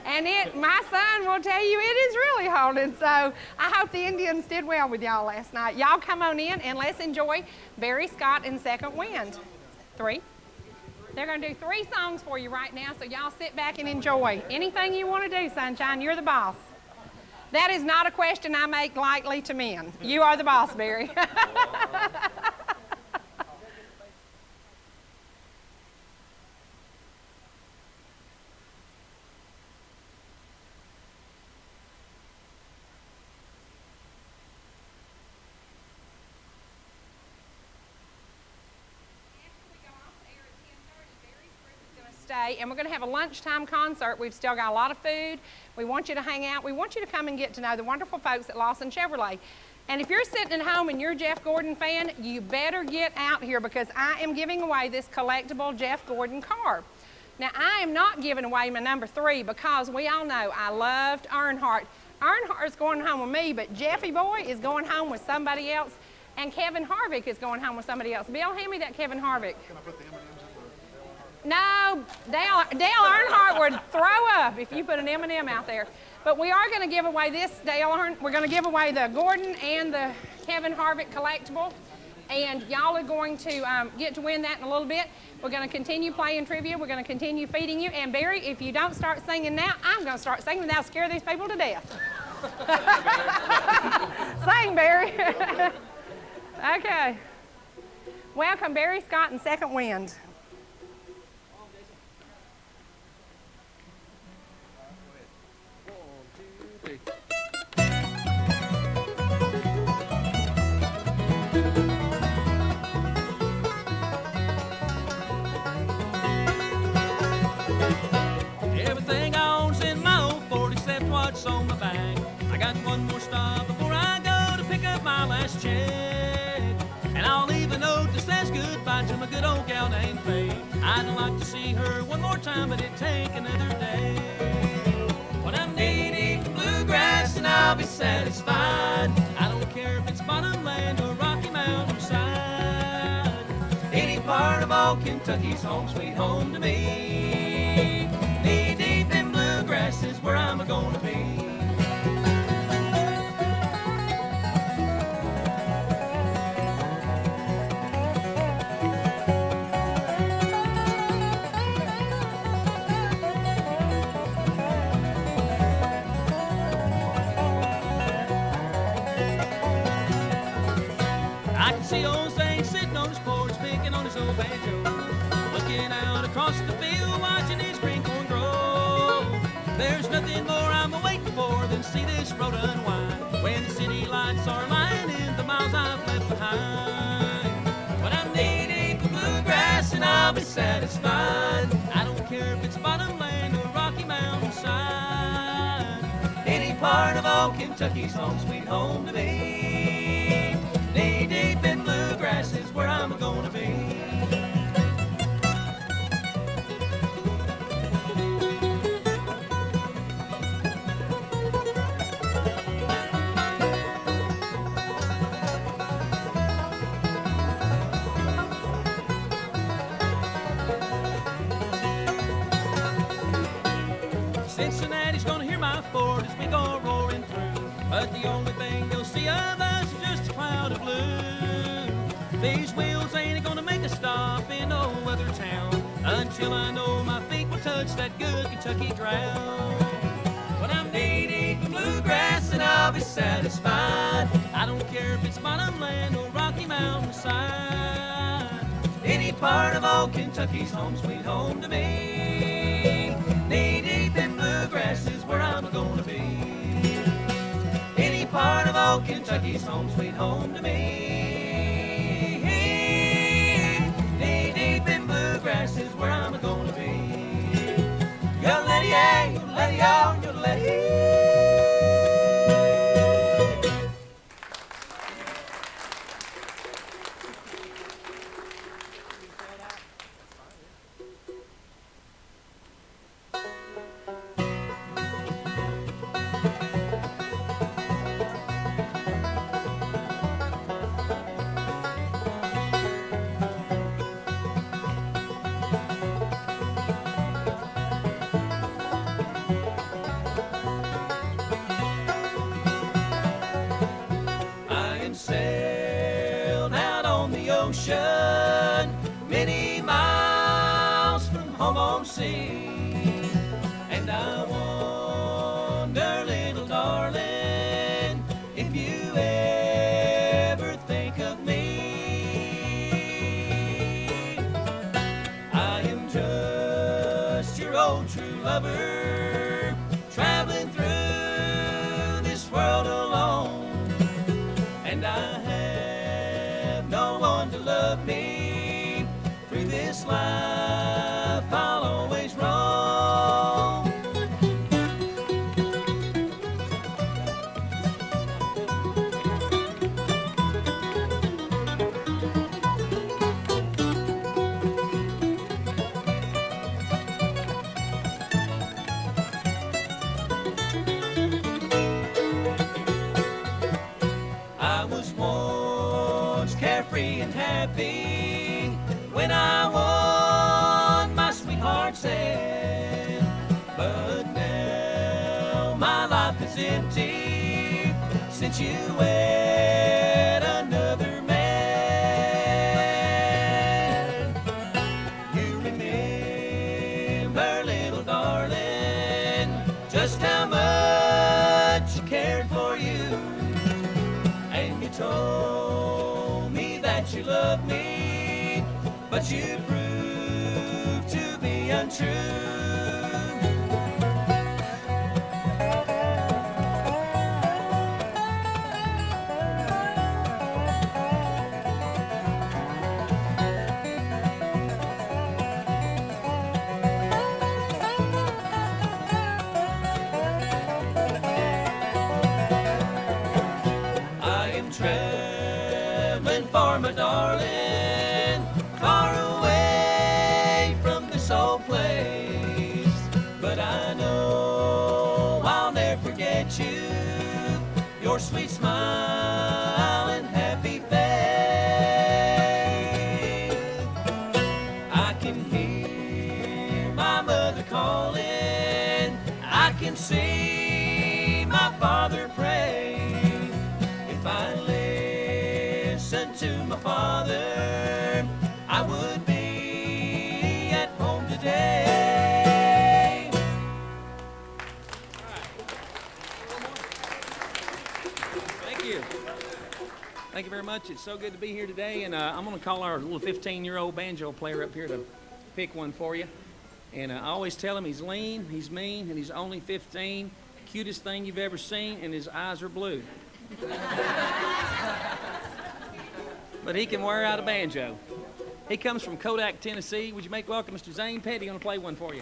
And my son will tell you it is really haunted. So I hope the Indians did well with y'all last night. Y'all come on in and let's enjoy Barry Scott and Second Wind. 3. They're going to do 3 songs for you right now, so y'all sit back and enjoy. Anything you want to do, sunshine, you're the boss. That is not a question I make lightly to men. You are the boss, Barry. And we're going to have a lunchtime concert. We've still got a lot of food. We want you to hang out. We want you to come and get to know the wonderful folks at Lawson Chevrolet. And if you're sitting at home and you're a Jeff Gordon fan, you better get out here, because I am giving away this collectible Jeff Gordon car. Now, I am not giving away my number 3, because we all know I loved Earnhardt. Earnhardt's going home with me, but Jeffy boy is going home with somebody else, and Kevin Harvick is going home with somebody else. Bill, hand me that Kevin Harvick. Can I put the M&Ms in No, Dale Earnhardt would throw up if you put an M&M out there. But we are going to give away this Dale Earnhardt. We're going to give away the Gordon and the Kevin Harvick collectible. And y'all are going to get to win that in a little bit. We're going to continue playing trivia. We're going to continue feeding you. And Barry, if you don't start singing now, I'm going to start singing, and that'll scare these people to death. Sing, Barry. Okay. Welcome, Barry Scott and Second Wind. Everything I own's in my old Ford except what's on my back. I got one more stop before I go to pick up my last check. And I'll leave a note that says goodbye to my good old gal named Faye. I'd like to see her one more time, but it'd take another day. When I'm needing bluegrass, and I'll be satisfied. I don't care if it's bottom land or Rocky Mountain side. Any part of all Kentucky's home, sweet home to me. Knee deep in bluegrass is where I'm I gonna be? I can see old Zane sitting on his porch, picking on his old banjo, looking out across the field, watching his green corn grow. There's nothing more I'm waiting for than to see this road unwind, when the city lights are lining the miles I've left behind. When I'm knee-deep in bluegrass and I'll be satisfied, I don't care if it's bottomland or Rocky Mountain side. Any part of old Kentucky's home, sweet home to me. Knee-deep in bluegrass is where I'm gonna be. Cincinnati's gonna hear my Ford as we go roaring through, but the only thing they'll see of us is just a cloud of blue. These wheels ain't gonna make a stop in no other town until I know my feet will touch that good Kentucky ground. When I'm knee-deep in bluegrass and I'll be satisfied, I don't care if it's bottomland or Rocky Mountain side. Any part of old Kentucky's home, sweet home to me. Knee-deep in bluegrass is where I'm gonna be. Any part of old Kentucky's home, sweet home to me. Knee-deep in bluegrass is where I'm gonna be. Yo-letty-yay, yo-letty-yo, yo-letty. Sailed out on the ocean, many miles from home on sea. And I wonder, little darling, if you ever think of me. I am just your old true lover, traveling through this world alone. And I have no one to love me. Through this life I'll always roam. Carefree and happy when I won my sweetheart's hand, but now my life is empty since you wed another man. You remember, little darling, just how much I cared for you, and you told you love me, but you proved to be untrue. I am traveling for my darling, far away from this old place. But I know I'll never forget you, your sweet smile and happy face. I can hear my mother calling, I can see way my father prayed. If I listened to my father, I would be at home today. All right. Thank you. Thank you very much. It's so good to be here today, and I'm going to call our little 15-year-old banjo player up here to pick one for you. And I always tell him he's lean, he's mean, and he's only 15. Cutest thing you've ever seen, and his eyes are blue. But he can wear out a banjo. He comes from Kodak, Tennessee. Would you make welcome Mr. Zane Petty? He's going to play one for you.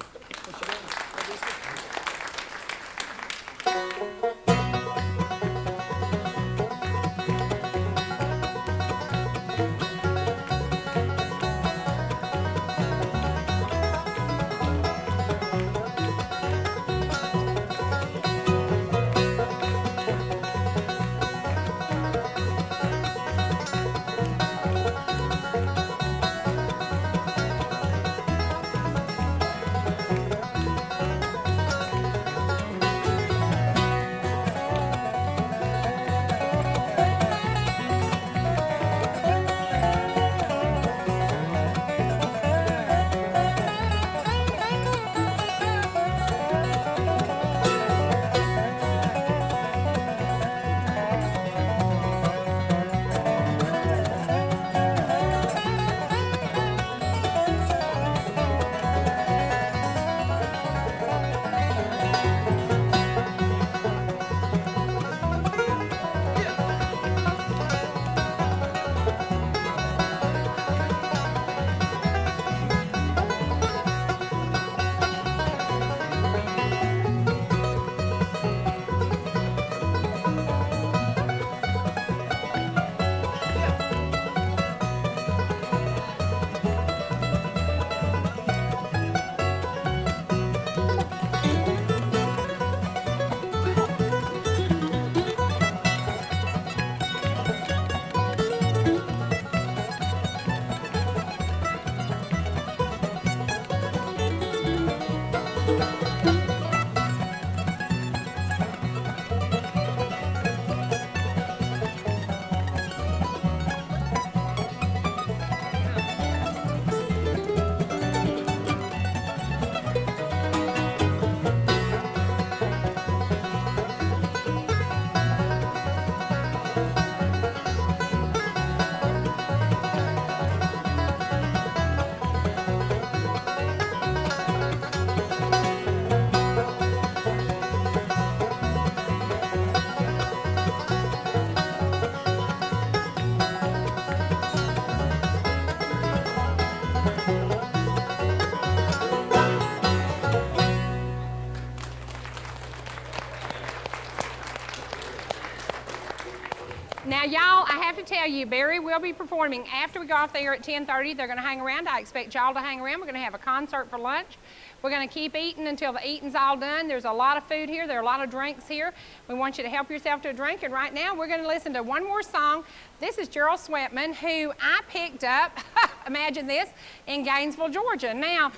Now, y'all, I have to tell you, Barry will be performing after we go off there at 10:30. They're going to hang around. I expect y'all to hang around. We're going to have a concert for lunch. We're going to keep eating until the eating's all done. There's a lot of food here. There are a lot of drinks here. We want you to help yourself to a drink. And right now, we're going to listen to one more song. This is Gerald Sweatman, who I picked up, imagine this, in Gainesville, Georgia. Now,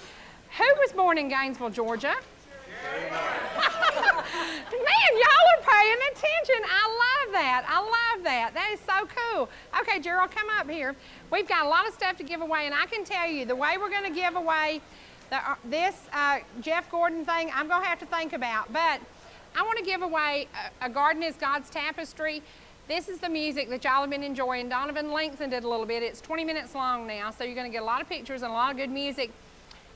who was born in Gainesville, Georgia? Man, y'all are paying attention. I love that. I love that. That is so cool. Okay, Gerald, come up here. We've got a lot of stuff to give away, and I can tell you the way we're going to give away this Jeff Gordon thing, I'm going to have to think about. But I want to give away A Garden is God's Tapestry. This is the music that y'all have been enjoying. Donovan lengthened it a little bit. It's 20 minutes long now, so you're going to get a lot of pictures and a lot of good music.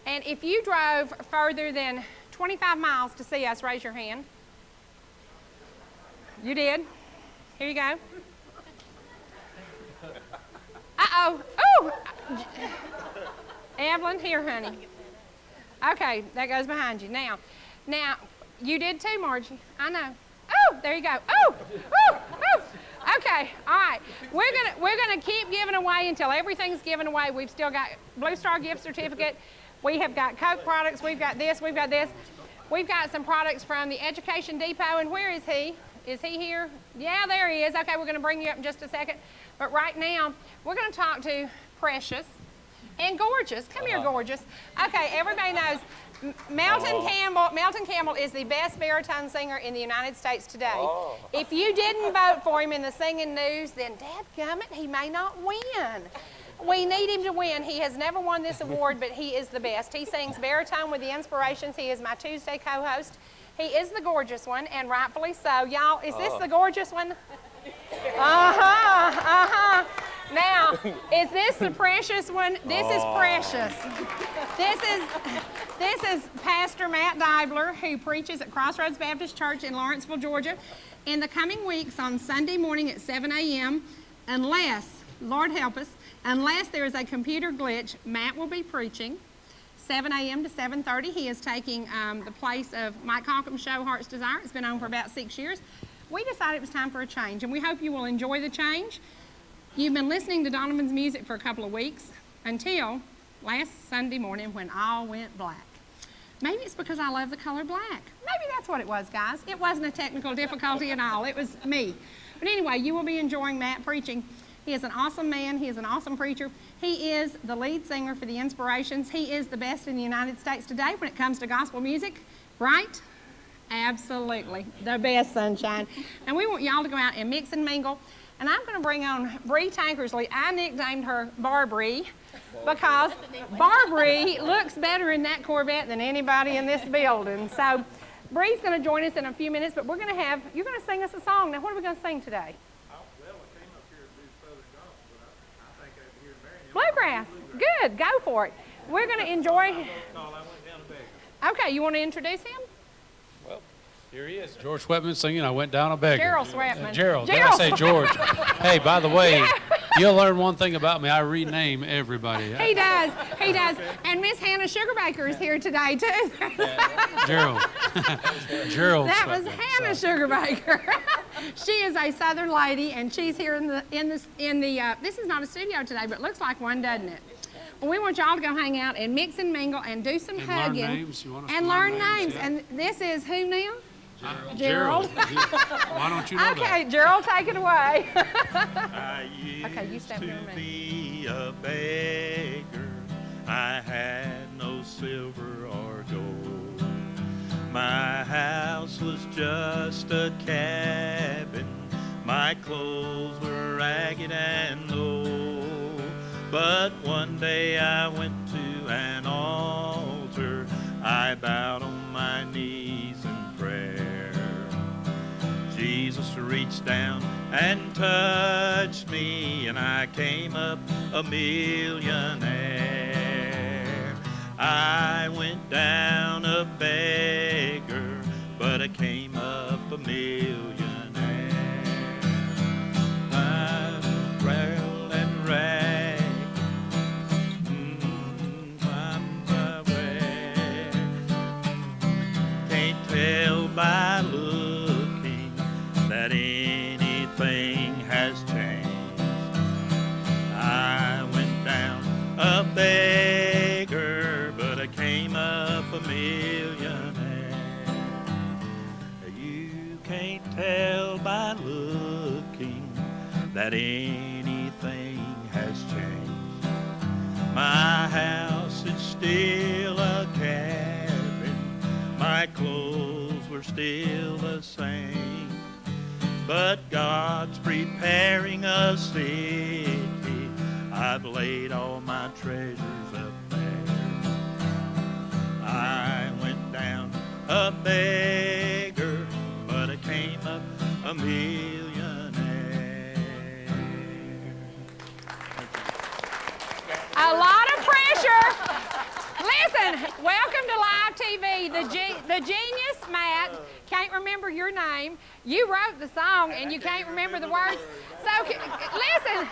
And if you drove further than 25 miles to see us, raise your hand. You did. Here you go. Uh-oh. Ooh! Evelyn, here, honey. Okay, that goes behind you. Now, you did too, Margie. I know. Oh, there you go. Oh, oh, oh. Okay, all right. We're gonna keep giving away until everything's given away. We've still got Blue Star gift certificate. We have got Coke products. We've got this. We've got this. We've got some products from the Education Depot. And where is he? Is he here? Yeah, there he is. Okay, we're going to bring you up in just a second. But right now, we're going to talk to Precious and Gorgeous. Come here, Gorgeous. Okay, everybody knows Melton Campbell is the best baritone singer in the United States today. If you didn't vote for him in the singing news, then dadgummit, he may not win. We need him to win. He has never won this award, but he is the best. He sings baritone with the Inspirations. He is my Tuesday co-host. He is the gorgeous one, and rightfully so. Y'all, is this the gorgeous one? Now, is this the precious one? This is precious. This is Pastor Matt Dibler, who preaches at Crossroads Baptist Church in Lawrenceville, Georgia. In the coming weeks on Sunday morning at 7 a.m., unless, Lord help us, unless there is a computer glitch, Matt will be preaching 7 a.m. to 7:30. He is taking the place of Mike Holcomb's show, Heart's Desire. It's been on for about 6 years. We decided it was time for a change, and we hope you will enjoy the change. You've been listening to Donovan's music for a couple of weeks until last Sunday morning when all went black. Maybe it's because I love the color black. Maybe that's what it was, guys. It wasn't a technical difficulty at all. It was me. But anyway, you will be enjoying Matt preaching. He is an awesome man. He is an awesome preacher. He is the lead singer for the Inspirations. He is the best in the United States today when it comes to gospel music, right? Absolutely. The best, sunshine. And we want y'all to go out and mix and mingle. And I'm going to bring on Bree Tankersley. I nicknamed her Barbary because Barbary looks better in that Corvette than anybody in this building. So Bree's going to join us in a few minutes, but we're going to have, you're going to sing us a song. Now, what are we going to sing today? Bluegrass. Good. Go for it. We're going to enjoy. Okay, you want to introduce him? Well, here he is. George Sweatman singing I Went Down a Beggar. Gerald Sweatman. Gerald. Did I say George? Hey, by the way, you'll learn one thing about me. I rename everybody. He does. He does. And Miss Hannah Sugarbaker is here today, too. Gerald. Gerald That Sweatman, was Hannah Sugarbaker. She is a Southern lady, and she's here in this is not a studio today, but it looks like one, doesn't it? Well, we want y'all to go hang out and mix and mingle and do some hugging. Learn names. You want us and to learn names. Yeah. And this is who now? Gerald. Why don't you know that? Okay, Gerald, take it away. Okay, you step near me. Be a beggar. I had no silver or gold. My house was just a cabin. My clothes were ragged and old. But one day I went to an altar. I bowed on my knees in prayer. Jesus reached down and touched me, and I came up a millionaire. I went down a beggar, but I came up a millionaire. I railed and ragged, climbed my way. Can't tell by looking that anything has changed. I went down a beggar, but I came up a millionaire. You can't tell by looking that anything has changed. My house is still a cabin. My clothes were still the same. But God's preparing a city. I've laid all my treasures up there. I went down a beggar, but I came up a millionaire. A lot of pressure. Listen, welcome to live TV. The genius, Matt, can't remember your name. You wrote the song and you can't remember the words. So, listen,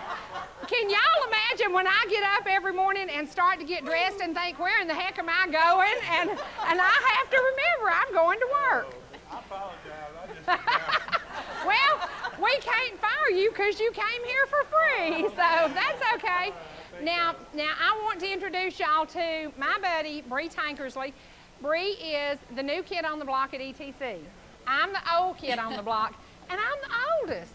can y'all imagine when I get up every morning and start to get dressed and think, where in the heck am I going? And I have to remember I'm going to work. I apologize. Well, we can't fire you because you came here for free, so that's okay. Now I want to introduce y'all to my buddy, Bree Tankersley. Bree is the new kid on the block at ETC. I'm the old kid on the block. And I'm the oldest.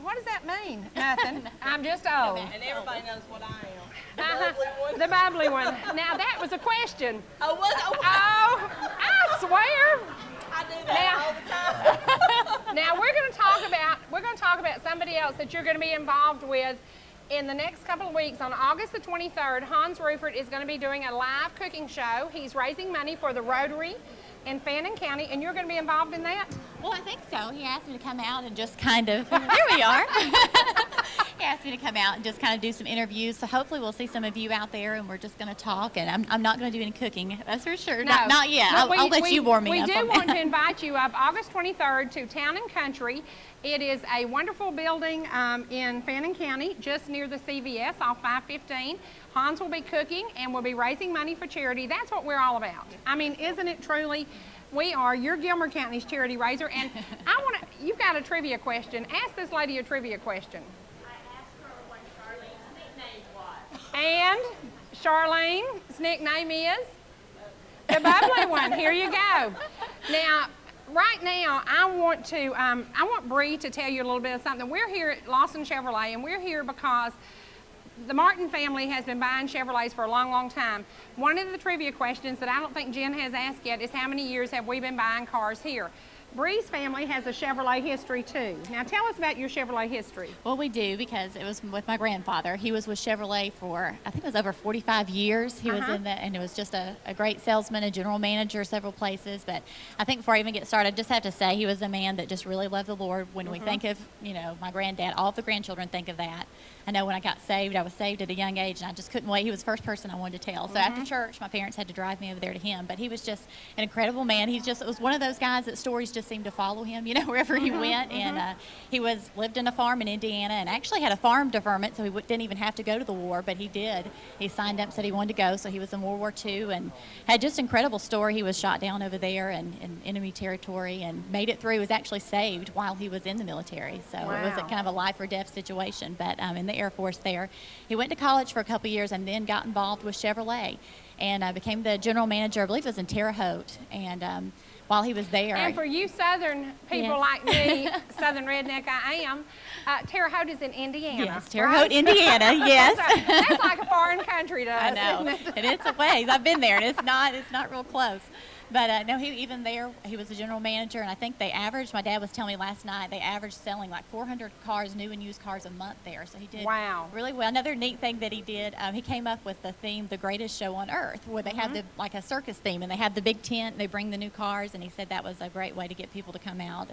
What does that mean? Nothing. I'm just old. And everybody knows what I am. The bubbly one. Now that was a question. Oh, was it? Oh, I swear. I do that all the time. Now we're going to talk about somebody else that you're going to be involved with in the next couple of weeks. On August the 23rd, Hans Rueffert is going to be doing a live cooking show. He's raising money for the Rotary in Fannin County, and you're going to be involved in that? Well, I think so. He asked me to come out and just kind of, here we are. He asked me to come out and just kind of do some interviews. So hopefully we'll see some of you out there, and we're just going to talk. And I'm not going to do any cooking, that's for sure. No. Not yet. But I'll let you warm me up. We do on want that. to invite you up August 23rd to Town and Country. It is a wonderful building in Fannin County, just near the CVS off 515. Hans will be cooking and will be raising money for charity. That's what we're all about. I mean, isn't it truly? We are your Gilmer County's charity raiser, and you've got a trivia question. Ask this lady a trivia question. I asked her what Charlene's nickname was. And Charlene's nickname is? The bubbly one. Here you go. Now, right now, I want Bree to tell you a little bit of something. We're here at Lawson Chevrolet, and we're here because the Martin family has been buying Chevrolets for a long, long time. One of the trivia questions that I don't think Jen has asked yet is how many years have we been buying cars here? Bree's family has a Chevrolet history too. Now tell us about your Chevrolet history. Well, we do, because it was with my grandfather. He was with Chevrolet for, I think it was over 45 years. He was in that, and it was just a great salesman, a general manager, several places. But I think before I even get started, I just have to say he was a man that just really loved the Lord. When we think of, my granddad, all of the grandchildren think of that. I know when I got saved, I was saved at a young age, and I just couldn't wait. He was the first person I wanted to tell. So after church, my parents had to drive me over there to him. But he was just an incredible man. It was one of those guys that stories just seemed to follow him, wherever he went. And he lived in a farm in Indiana, and actually had a farm deferment, so he didn't even have to go to the war, but he did. He signed up, said he wanted to go, so he was in World War II, and had just an incredible story. He was shot down over there in enemy territory and made it through. He was actually saved while he was in the military. So it was a kind of a life or death situation, but in the Air Force there. He went to college for a couple years and then got involved with Chevrolet, and became the general manager, I believe it was in Terre Haute. And while he was there. And for you Southern people like me, Southern redneck I am, Terre Haute is in Indiana. Yes, Terre Haute, Indiana, yes. That's like a foreign country to us. I know, and it's a ways. I've been there, and it's not real close. But no, even there, he was a general manager, and I think they averaged, my dad was telling me last night, they averaged selling like 400 cars, new and used cars a month there. So he did really well. Another neat thing that he did, he came up with the theme, The Greatest Show on Earth, where they have like a circus theme, and they have the big tent, and they bring the new cars, and he said that was a great way to get people to come out.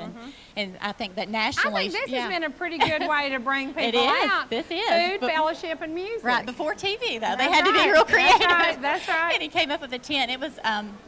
And I think that nationally. I think this has been a pretty good way to bring people out. This is. Food, fellowship, and music. Right, before TV, though. They had to be real creative. That's right. And he came up with a tent. It was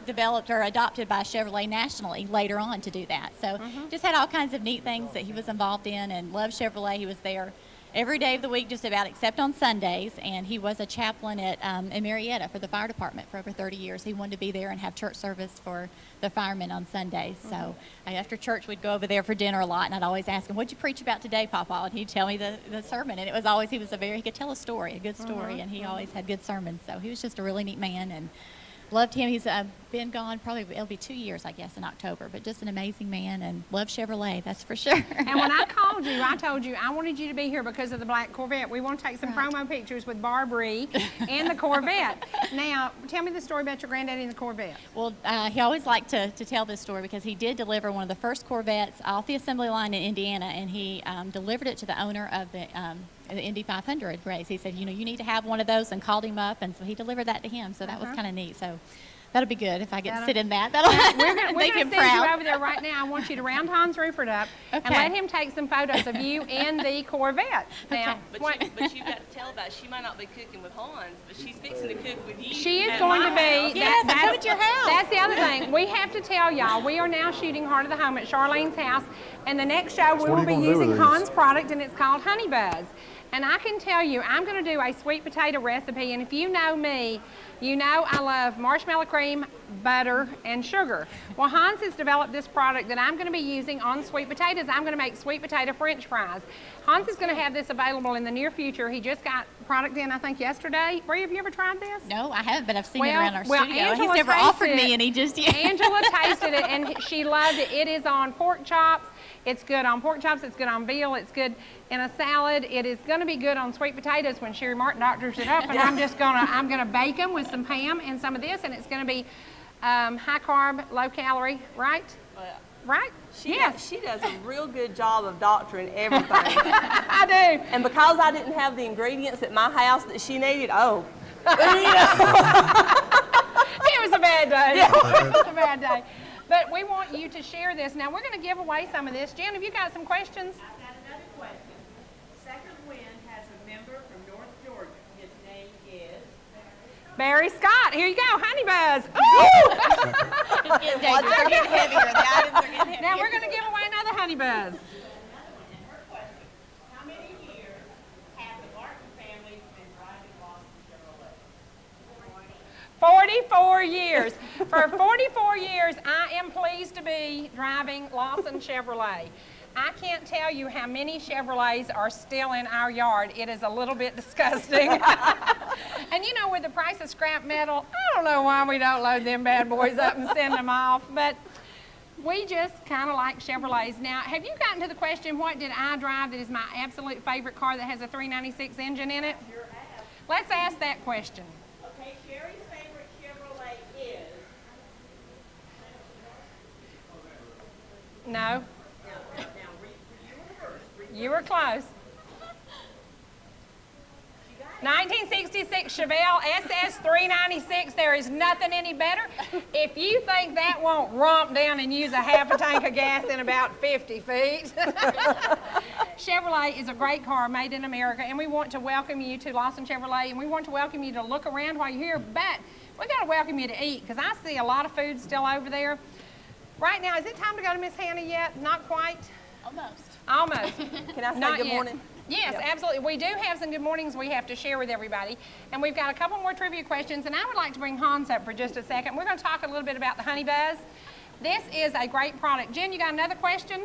developed or adopted by Chevrolet nationally later on to do that. So just had all kinds of neat things that he was involved in, and loved Chevrolet. He was there every day of the week just about, except on Sundays, and he was a chaplain in Marietta for the fire department for over 30 years. He wanted to be there and have church service for the firemen on Sundays. So after church, we'd go over there for dinner a lot, and I'd always ask him, "What'd you preach about today, Papa?" And he'd tell me the sermon, and it was always, he could tell a story, a good story, and he always had good sermons. So he was just a really neat man, and loved him. He's been gone probably, it'll be 2 years, I guess, in October, but just an amazing man, and loved Chevrolet, that's for sure. And when I called you, I told you I wanted you to be here because of the black Corvette. We want to take some promo pictures with Barbary and the Corvette. Now, tell me the story about your granddaddy and the Corvette. Well, he always liked to tell this story because he did deliver one of the first Corvettes off the assembly line in Indiana, and he delivered it to the owner of the Indy 500 race. He said, you need to have one of those, and called him up, and so he delivered that to him. So that was kind of neat. So that'll be good if I get to sit in that. That'll make him proud. We're going to send you over there right now. I want you to round Hans Rueffert up and let him take some photos of you in the Corvette. Now, but you've got to tell about it. She might not be cooking with Hans, but she's fixing to cook with you. She is going to be. Yes, come at your house. That's the other thing. We have to tell y'all, we are now shooting Heart of the Home at Charlene's house, and the next show we will be using Hans' product, and it's called Honey Buzz. And I can tell you, I'm going to do a sweet potato recipe, and if you know me, you know I love marshmallow cream, butter, and sugar. Well, Hans has developed this product that I'm going to be using on sweet potatoes. I'm going to make sweet potato French fries. Hans is going to have this available in the near future. He just got product in, I think, yesterday. Bree, have you ever tried this? No, I haven't, but I've seen it around our studio. Angela He's never offered tasted me any just yet. Angela tasted it, and she loved it. It is on pork chops. It's good on pork chops. It's good on veal. It's good in a salad. It is going to be good on sweet potatoes when Cherie Martin doctors it up. And I'm gonna bake them with some ham and some of this, and it's going to be high carb, low calorie, right? Right? She does a real good job of doctoring everything. I do. And because I didn't have the ingredients at my house that she needed, It was a bad day. Yeah. It was a bad day. But we want you to share this. Now, we're going to give away some of this. Jen, have you got some questions? I've got another question. Second Wind has a member from North Georgia. His name is? Barry Scott. Here you go. Honey Buzz. Ooh! They're getting heavier. The items are getting heavier. Now, we're going to give away another Honey Buzz. How many years have the Martin family been driving Lawson Chevrolet? 44 years. For 44 years, I am pleased to be driving Lawson Chevrolet. I can't tell you how many Chevrolets are still in our yard. It is a little bit disgusting. And you know, with the price of scrap metal, I don't know why we don't load them bad boys up and send them off, but we just kind of like Chevrolets. Now, have you gotten to the question, what did I drive that is my absolute favorite car that has a 396 engine in it? Sure have. Let's ask that question. Okay, Cherie's favorite Chevrolet is? No. You were close. 1966 Chevelle SS 396. There is nothing any better. If you think that won't romp down and use a half a tank of gas in about 50 feet. Chevrolet is a great car made in America, and we want to welcome you to Lawson Chevrolet, and we want to welcome you to look around while you're here, but we got to welcome you to eat, because I see a lot of food still over there. Right now, is it time to go to Miss Hannah yet? Not quite? Almost. Almost. Can I say Not good yet. morning? Yes, Yep. absolutely. We do have some good mornings we have to share with everybody. And we've got a couple more trivia questions, and I would like to bring Hans up for just a second. We're going to talk a little bit about the Honey Buzz. This is a great product. Jen, you got another question?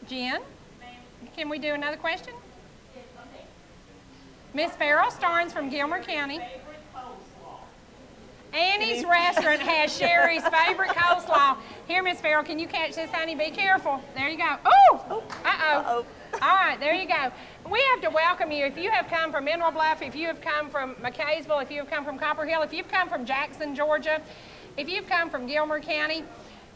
Jen? Can we do another question? Miss Farrell Starnes from Gilmer County. Annie's Restaurant has Cherie's favorite coleslaw. Here, Miss Farrell, can you catch this, honey? Be careful. There you go. Ooh! Uh-oh. All right, there you go. We have to welcome you. If you have come from Mineral Bluff, if you have come from McCaysville, if you have come from Copper Hill, if you've come from Jackson, Georgia, if you've come from Gilmer County,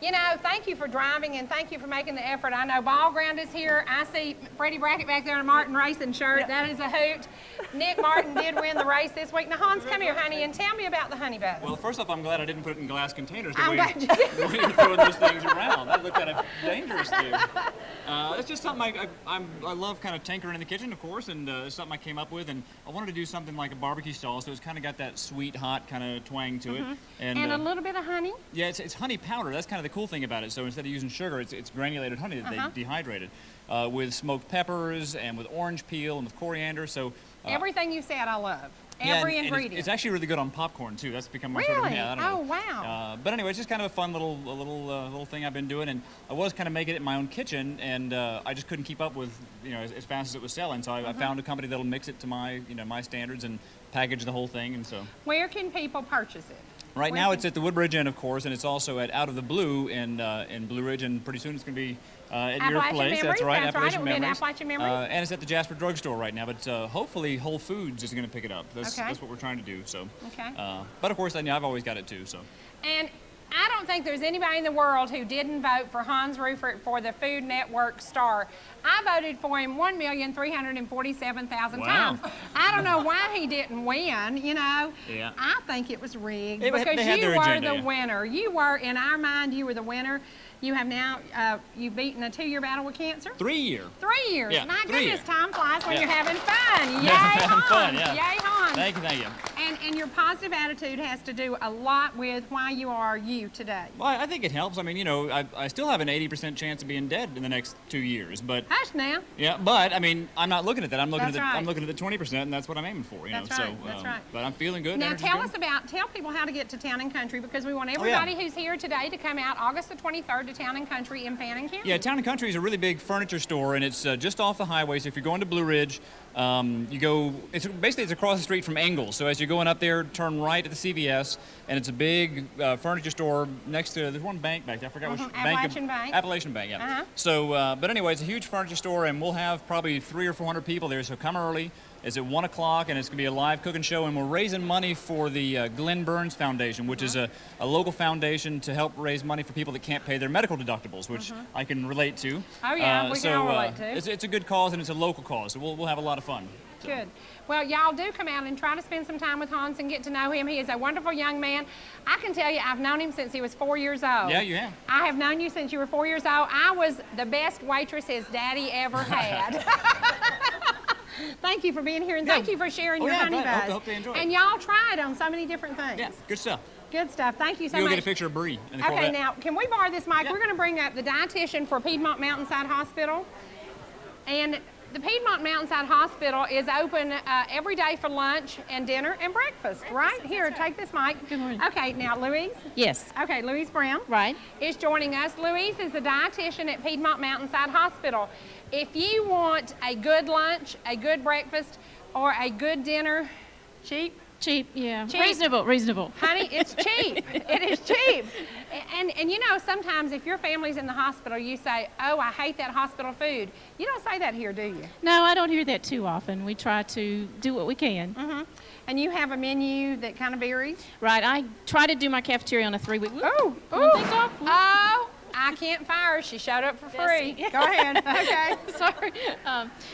you know, thank you for driving and thank you for making the effort. I know Ball Ground is here. I see Freddy Brackett back there in a Martin racing shirt. Yep. That is a hoot. Nick Martin did win the race this week. Now, Hans, come here, honey, and tell me about the Honey Buzz. Well, first off, I'm glad I didn't put it in glass containers the I'm way glad you did. the way you're throwing those things around. That looked kind of dangerous there. It's just something I love kind of tinkering in the kitchen, of course, and it's something I came up with, and I wanted to do something like a barbecue style, so it's kind of got that sweet, hot kind of twang to it. And a little bit of honey. Yeah, it's honey powder. That's kind of the cool thing about it. So instead of using sugar, it's granulated honey that they dehydrated with smoked peppers and with orange peel and with coriander. So everything you said, I love. Yeah, Every and ingredient. It's actually really good on popcorn too. That's become my really? sort of I don't know. Oh wow! But anyway, it's just kind of a fun little thing I've been doing, and I was kind of making it in my own kitchen, and I just couldn't keep up with as fast as it was selling. So I found a company that'll mix it to my my standards and package the whole thing, and so. Where can people purchase it? Right now it's at the Woodbridge Inn, of course, and it's also at Out of the Blue in Blue Ridge, and pretty soon it's going to be at your place. Memories. That's right, Appalachian Memories. And it's at the Jasper Drug Store right now, but hopefully Whole Foods is going to pick it up. That's what we're trying to do. So. Okay. But of course, I've always got it too. So. And I don't think there's anybody in the world who didn't vote for Hans Rueffert for the Food Network star. I voted for him 1,347,000 times. I don't know why he didn't win, Yeah. I think it was rigged because you were the winner. You were, in our mind, you were the winner. You have now, you've beaten a 2-year battle with cancer. 3 year. 3 years. Yeah, My 3 goodness, years. time flies when you're having fun. Yay, having Hans. fun, yeah. Yay, Hans. Thank you. And and your positive attitude has to do a lot with why you are you today. Well, I think it helps. I mean, you know, I still have an 80% chance of being dead in the next 2 years, but Hush now. yeah, but I mean, I'm not looking at that. I'm looking That's at the right. I'm looking at the 20%, and that's what I'm aiming for. You That's know, right, so that's right. But I'm feeling good. Now energy's tell good. us tell people how to get to Town and Country, because we want Oh, yeah. everybody who's here today to come out August the 23rd to Town and Country in Fannin County. Yeah, Town and Country is a really big furniture store, and it's just off the highway. So if you're going to Blue Ridge, you go. It's across the street from Engels. So as you're going up there, turn right at the CVS, and it's a big furniture store next to. There's one bank back there. I forgot which bank. Appalachian Bank. Appalachian Bank. Yeah. Uh-huh. So, but anyway, it's a huge furniture store, and we'll have probably 300 or 400 people there. So come early. It's at 1 o'clock, and it's going to be a live cooking show, and we're raising money for the Glenn Burns Foundation, which is a local foundation to help raise money for people that can't pay their medical deductibles, which I can relate to. Oh, yeah, we can all relate to. It's a good cause, and it's a local cause, so we'll have a lot of fun. So. Good. Well, y'all do come out and try to spend some time with Hans and get to know him. He is a wonderful young man. I can tell you, I've known him since he was 4 years old. Yeah, you have. I have known you since you were 4 years old. I was the best waitress his daddy ever had. Thank you for being here, and thank you for sharing your honey buzz. Hope they enjoy it. And y'all tried on so many different things. Yeah, good stuff. Good stuff. Thank you so You'll much. get a picture of Bree in the Okay, Corvette. now, can we borrow this mic? We're going to bring up the dietitian for Piedmont Mountainside Hospital. And the Piedmont Mountainside Hospital is open every day for lunch and dinner and breakfast, right? Here, take this mic. Good morning. Okay, now Louise? Yes. Okay, Louise Brown. Right. Is joining us. Louise is the dietitian at Piedmont Mountainside Hospital. If you want a good lunch, a good breakfast, or a good dinner, cheap? Cheap, yeah. Cheap. Reasonable. Honey, it's cheap. It is cheap. And you know, sometimes if your family's in the hospital, you say, oh, I hate that hospital food. You don't say that here, do you? No, I don't hear that too often. We try to do what we can. Mm-hmm. And you have a menu that kind of varies? Right. I try to do my cafeteria on a 3-week. Oh, oh, I can't fire her. She showed up for free. Go ahead. Okay. Sorry.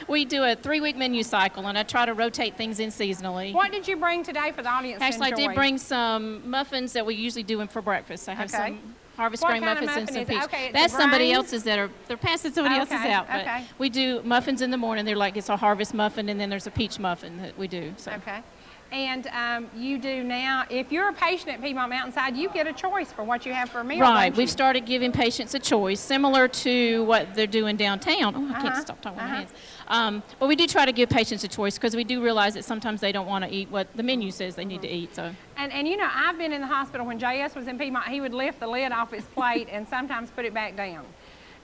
We do a 3-week menu cycle, and I try to rotate things in seasonally. What did you bring today for the audience Actually, to enjoy? I did bring some muffins that we usually do for breakfast. I have some harvest What grain kind of muffins and muffin some is it? peach. Okay, it's That's the somebody grains? else's they're passing somebody else's out. But okay. we do muffins in the morning. They're like, it's a harvest muffin, and then there's a peach muffin that we do. So. Okay. And you do now, if you're a patient at Piedmont Mountainside, you get a choice for what you have for a meal. Right. don't you? We've started giving patients a choice, similar to what they're doing downtown. Oh, I can't stop talking with my hands. But we do try to give patients a choice because we do realize that sometimes they don't want to eat what the menu says they need to eat. So. And you know, I've been in the hospital when JS was in Piedmont. He would lift the lid off his plate and sometimes put it back down.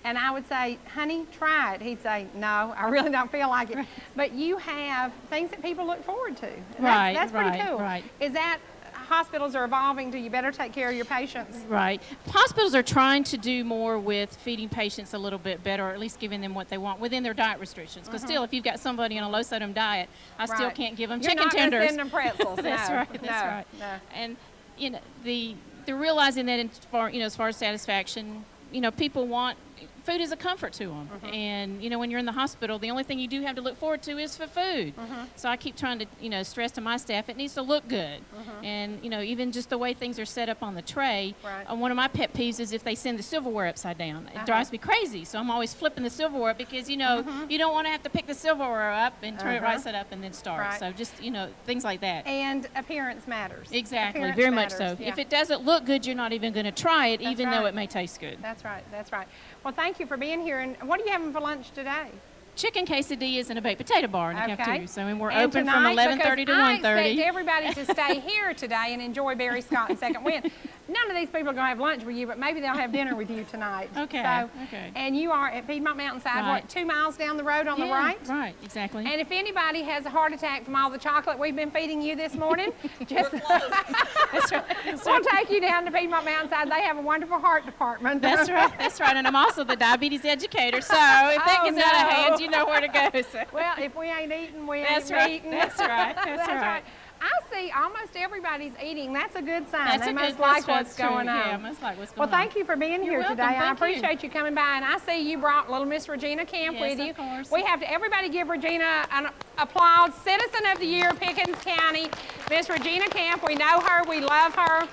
And I would say, honey, try it. He'd say, no, I really don't feel like it. Right. But you have things that people look forward to. And that's pretty cool. Right. Is that hospitals are evolving to you better take care of your patients? Right. Hospitals are trying to do more with feeding patients a little bit better, or at least giving them what they want within their diet restrictions. Because still, if you've got somebody on a low-sodium diet, I still can't give them chicken tenders. You're not going to send them pretzels. That's no. right. That's right. No. And you know, they're realizing that as far as satisfaction, you know, people want. Food is a comfort to them. And, you know, when you're in the hospital, the only thing you do have to look forward to is for food. So I keep trying to, you know, stress to my staff, it needs to look good. And, you know, even just the way things are set up on the tray, one of my pet peeves is if they send the silverware upside down. It drives me crazy. So I'm always flipping the silverware because, you know, you don't want to have to pick the silverware up and turn it right side up and then start. Right. So just, you know, things like that. And appearance matters. Exactly. Appearance very matters. much so. Yeah. If it doesn't look good, you're not even going to try it, even though right. it may taste good. That's right. That's right. Well, thank you for being here. And what are you having for lunch today? Chicken quesadillas and a baked potato bar in the cafeteria. So we're And open from tonight, 11:30 to I 1:30. expect everybody to stay here today and enjoy Barry Scott and Second Wind. None of these people are going to have lunch with you, but maybe they'll have dinner with you tonight. Okay. So, okay. And you are at Piedmont Mountainside, Right. what, 2 miles down the road on the Yeah, right? Right, exactly. And if anybody has a heart attack from all the chocolate we've been feeding you this morning, just That's right. we'll take you down to Piedmont Mountainside. They have a wonderful heart department. That's right. That's right. And I'm also the diabetes educator. So if that gets out of hand, you know where to go. So. Well, if we ain't eating, we That's ain't right. eating. That's right. That's right. I see almost everybody's eating. That's a good sign. That's they a must good- like that's what's true. going on. Yeah, must like what's going Well, on. thank you for being You're here welcome. today. I Thank you. appreciate you coming by. And I see you brought little Miss Regina Camp Yes, with you. of course. We have to everybody give Regina an applause. Citizen of the Year, Pickens County, Miss Regina Camp. We know her. We love her.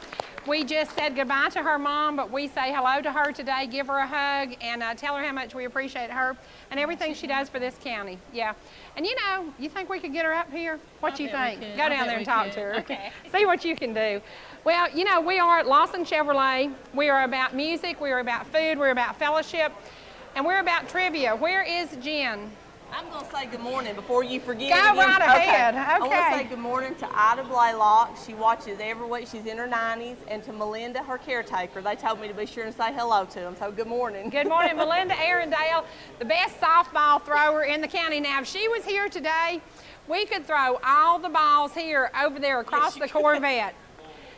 We just said goodbye to her mom, but we say hello to her today, give her a hug, and tell her how much we appreciate her and everything she does for this county. Yeah. And you know, you think we could get her up here? What do you think? Go down there and talk to her. Okay. See what you can do. Well, you know, we are at Lawson Chevrolet. We are about music, we are about food, we're about fellowship, and we're about trivia. Where is Jen? I'm going to say good morning before you forget. Go right ahead. I want to Okay. say good morning to Ida Blaylock. She watches every week. She's in her 90s. And to Melinda, her caretaker. They told me to be sure and say hello to them. So good morning. Good morning, Melinda Arundale, the best softball thrower in the county. Now, if she was here today, we could throw all the balls here over there across the Corvette.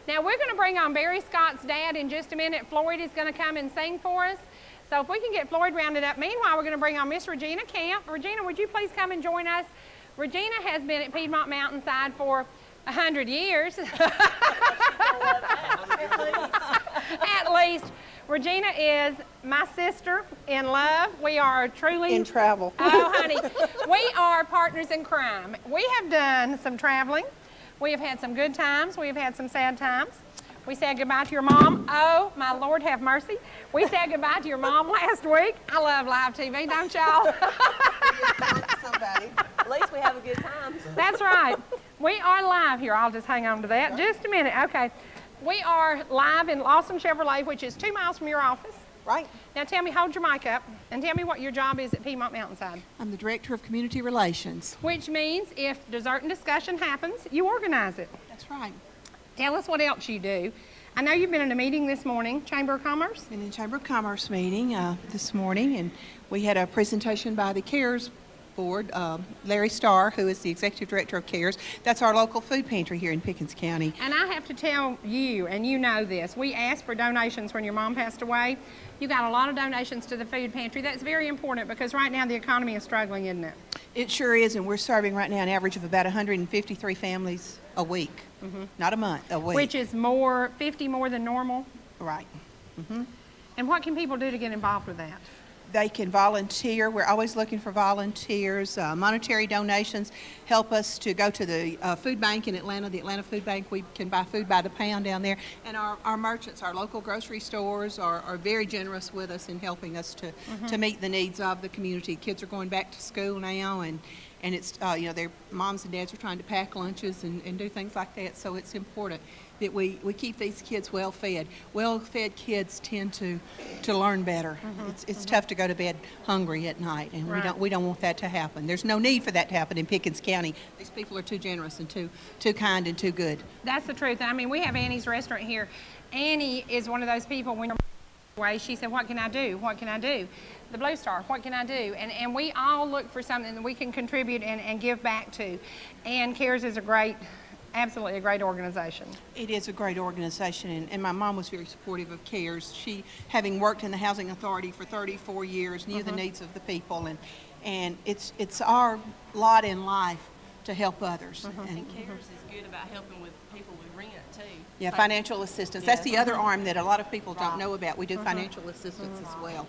Now, we're going to bring on Barry Scott's dad in just a minute. Floyd is going to come and sing for us. So if we can get Floyd rounded up. Meanwhile, we're going to bring on Miss Regina Camp. Regina, would you please come and join us? Regina has been at Piedmont Mountainside for 100 years. At least. Regina is my sister in love. We are truly... In travel. Oh, honey. We are partners in crime. We have done some traveling. We have had some good times. We have had some sad times. We said goodbye to your mom. Oh, my Lord, have mercy. We said goodbye to your mom last week. I love live TV, don't y'all? Somebody. At least we have a good time. That's right. We are live here. I'll just hang on to that just a minute. Okay. We are live in Lawson Chevrolet, which is 2 miles from your office. Right. Now tell me, hold your mic up, and tell me what your job is at Piedmont Mountainside. I'm the Director of Community Relations. Which means if dessert and discussion happens, you organize it. That's right. Tell us what else you do. I know you've been in a meeting this morning, Chamber of Commerce? Been in Chamber of Commerce meeting this morning, and we had a presentation by the CARES Board, Larry Starr, who is the Executive Director of CARES. That's our local food pantry here in Pickens County. And I have to tell you, and you know this, we asked for donations when your mom passed away. You got a lot of donations to the food pantry. That's very important because right now the economy is struggling, isn't it? It sure is, and we're serving right now an average of about 153 families a week. Not a month, a week. Which is 50 more than normal. Right. And what can people do to get involved with that? They can volunteer. We're always looking for volunteers. Monetary donations help us to go to the food bank in Atlanta, the Atlanta Food Bank. We can buy food by the pound down there. And our merchants, our local grocery stores are very generous with us in helping us to meet the needs of the community. Kids are going back to school now, and it's, you know, their moms and dads are trying to pack lunches and do things like that. So it's important that we keep these kids well fed. Well fed kids tend to learn better. It's tough to go to bed hungry at night, and we don't want that to happen. There's no need for that to happen in Pickens County. These people are too generous and too kind and too good. That's the truth. I mean, we have Annie's restaurant here. Annie is one of those people when you're she said, what can I do? What can I do? The Blue Star, what can I do? And we all look for something that we can contribute and give back to. And CARES is absolutely a great organization. It is a great organization, and my mom was very supportive of CARES. She, having worked in the Housing Authority for 34 years, knew the needs of the people, and it's our lot in life to help others. And CARES is good about helping with people with rent, too. Yeah, financial assistance. That's the other arm that a lot of people don't know about. We do financial assistance as well.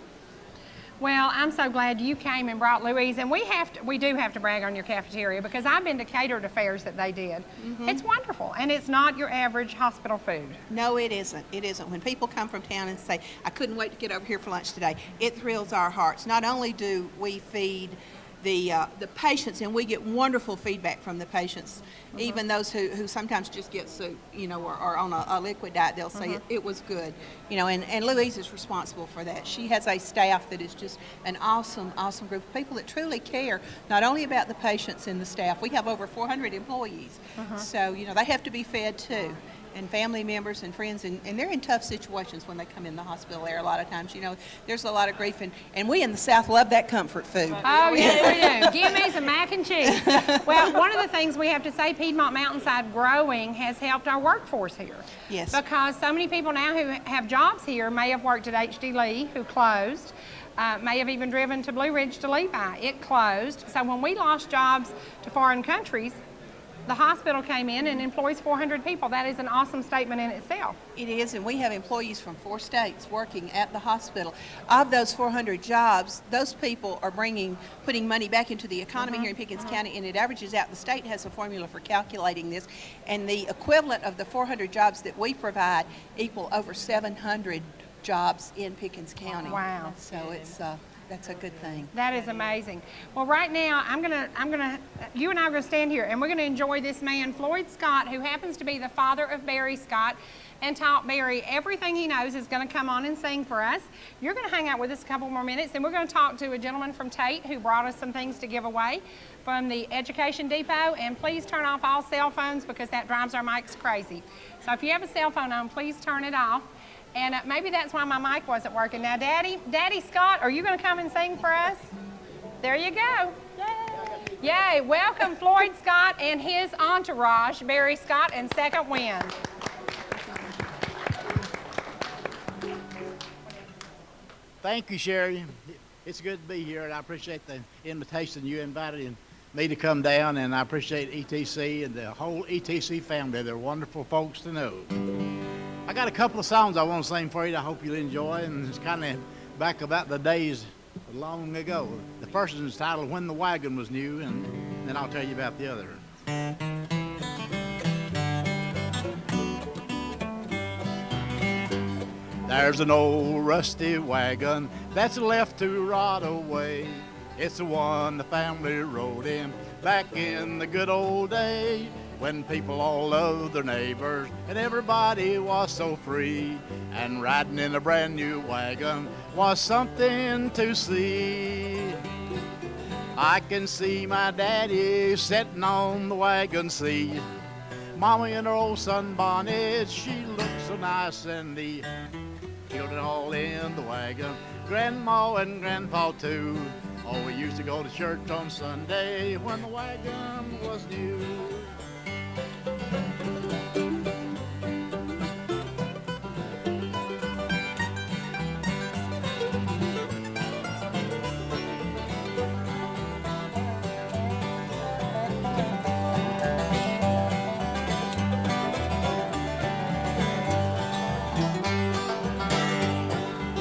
Well, I'm so glad you came and brought Louise, and we do have to brag on your cafeteria because I've been to catered affairs that they did. It's wonderful, and it's not your average hospital food. No, it isn't. It isn't. When people come from town and say, I couldn't wait to get over here for lunch today, it thrills our hearts. Not only do we feed the patients, and we get wonderful feedback from the patients, even those who sometimes just get soup, you know, or on a liquid diet, they'll say it was good, you know, and Louise is responsible for that. She has a staff that is just an awesome group of people that truly care, not only about the patients and the staff. We have over 400 employees, so, you know, they have to be fed too. And family members and friends, and they're in tough situations when they come in the hospital there a lot of times. You know, there's a lot of grief, and we in the South love that comfort food. Oh, yes, we do. Give me some mac and cheese. Well, one of the things we have to say, Piedmont Mountainside growing has helped our workforce here. Yes. Because so many people now who have jobs here may have worked at H.D. Lee, who closed, may have even driven to Blue Ridge to Levi. It closed. So when we lost jobs to foreign countries, the hospital came in and employs 400 people. That is an awesome statement in itself. It is, and we have employees from 4 states working at the hospital. Of those 400 jobs, those people are putting money back into the economy here in Pickens County, and it averages out. The state has a formula for calculating this, and the equivalent of the 400 jobs that we provide equal over 700 jobs in Pickens County. Wow. So that's a good thing. That is amazing. Well, right now, you and I are gonna stand here and we're gonna enjoy this man, Floyd Scott, who happens to be the father of Barry Scott and taught Barry everything he knows, is gonna come on and sing for us. You're gonna hang out with us a couple more minutes and we're gonna talk to a gentleman from Tate who brought us some things to give away from the Education Depot. And please turn off all cell phones because that drives our mics crazy. So if you have a cell phone on, please turn it off. And maybe that's why my mic wasn't working. Now, Daddy Scott, are you going to come and sing for us? There you go. Yay. Yay. Welcome Floyd Scott and his entourage, Barry Scott and Second Wind. Thank you, Cherie. It's good to be here, and I appreciate the invitation you invited me to come down, and I appreciate ETC and the whole ETC family. They're wonderful folks to know. I got a couple of songs I want to sing for you that I hope you'll enjoy, and it's kind of back about the days long ago. The first is titled When the Wagon Was New, and then I'll tell you about the other. There's an old rusty wagon that's left to rot away. It's the one the family rode in back in the good old day, when people all loved their neighbors and everybody was so free. And riding in a brand new wagon was something to see. I can see my daddy sitting on the wagon seat, Mama in her old sunbonnet, she looks so nice and neat. Children all in the wagon, Grandma and Grandpa too. Oh, we used to go to church on Sunday when the wagon was new.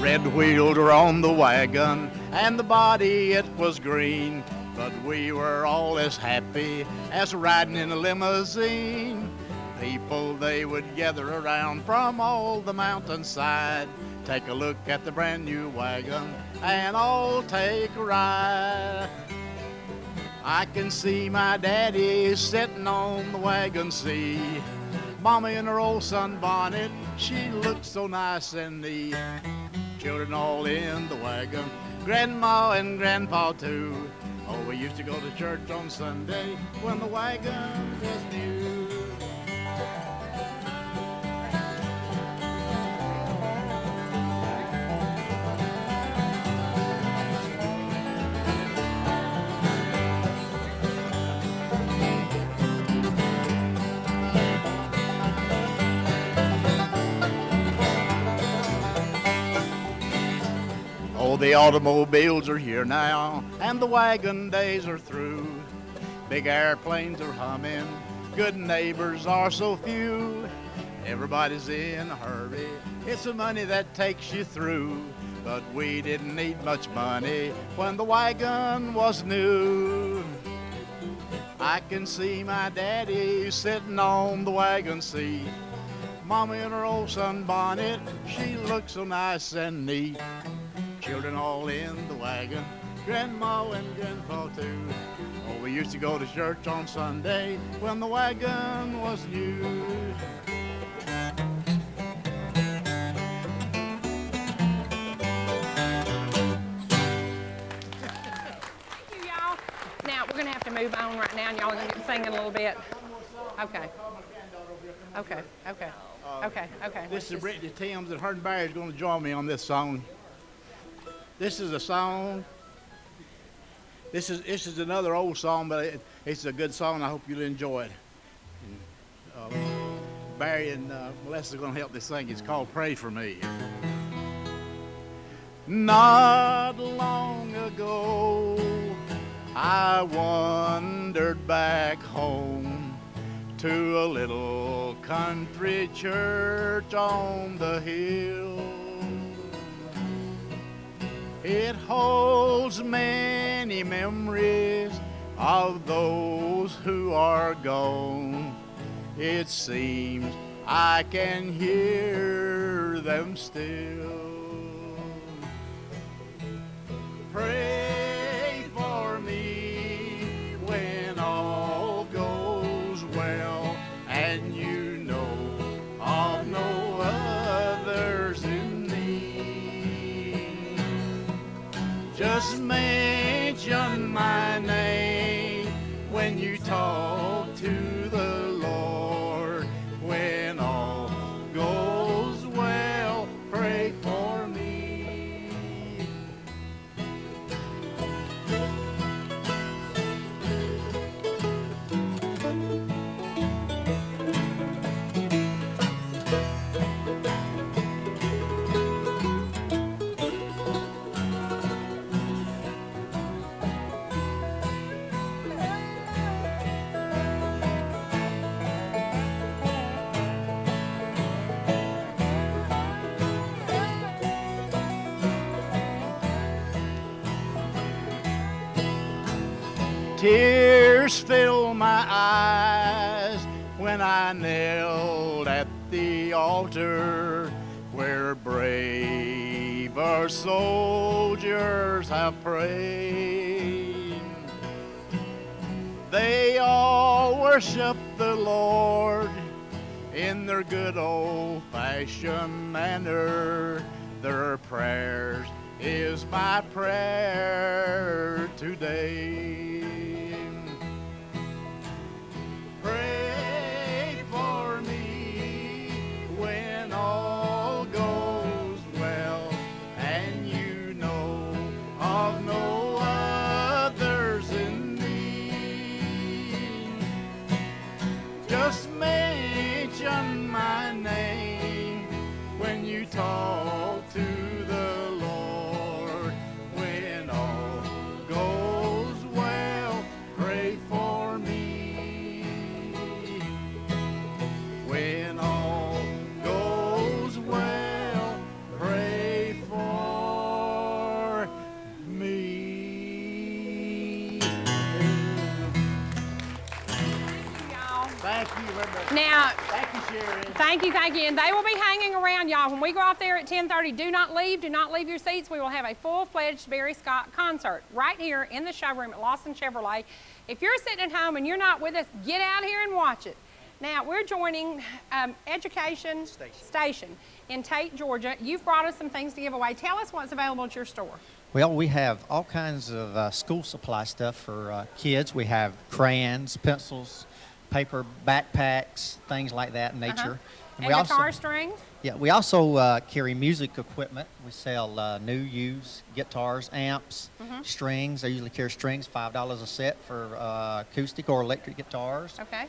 Red wheels were on the wagon, and the body it was green, but we were all as happy as riding in a limousine. People, they would gather around from all the mountainside, take a look at the brand new wagon, and all take a ride. I can see my daddy sitting on the wagon seat, Mama in her old sunbonnet, she looks so nice and neat. Children all in the wagon, Grandma and Grandpa too. Oh, we used to go to church on Sunday when the wagon was new. Oh, the automobiles are here now, and the wagon days are through. Big airplanes are humming, good neighbors are so few. Everybody's in a hurry, it's the money that takes you through. But we didn't need much money when the wagon was new. I can see my daddy sitting on the wagon seat, Mama in her old sunbonnet, she looks so nice and neat. Children all in the wagon, Grandma and Grandpa too. Oh, we used to go to church on Sunday when the wagon was new. Thank you, y'all. Now, we're going to have to move on right now, and y'all are going to get singing a little bit. Okay. Okay. This is Brittney Timms, and her and Barry's going to join me on this song. This is a song. This is another old song, but it's a good song. I hope you'll enjoy it. Barry and Melissa are going to help me sing. It's called "Pray for Me." Not long ago, I wandered back home to a little country church on the hill. It holds many memories of those who are gone. It seems I can hear them still. Pray for me when all goes well, and you know of no others in need. Just mention my name when you talk to the Lord. When all goes well, pray for me. Tears fill my eyes when I knelt at the altar where braver soldiers have prayed. They all worship the Lord in their good old-fashioned manner. Their prayers is my prayer today. Pray for me when all goes well, and you know of no others in need. Just mention my name when you talk to the Lord. When all goes well, pray for me. When all goes well, pray for me. Thank you very much. Now, thank you, Cherie. Thank you. And they will be hanging around, y'all. When we go off there at 10:30, do not leave your seats. We will have a full-fledged Barry Scott concert right here in the showroom at Lawson Chevrolet. If you're sitting at home and you're not with us, get out here and watch it. Now, we're joining Education Station in Tate, Georgia. You've brought us some things to give away. Tell us what's available at your store. Well, we have all kinds of school supply stuff for kids. We have crayons, pencils, paper backpacks, things like that in nature. And guitar strings? Yeah, we also carry music equipment. We sell new, used guitars, amps, strings. I usually carry strings, $5 a set for acoustic or electric guitars. Okay.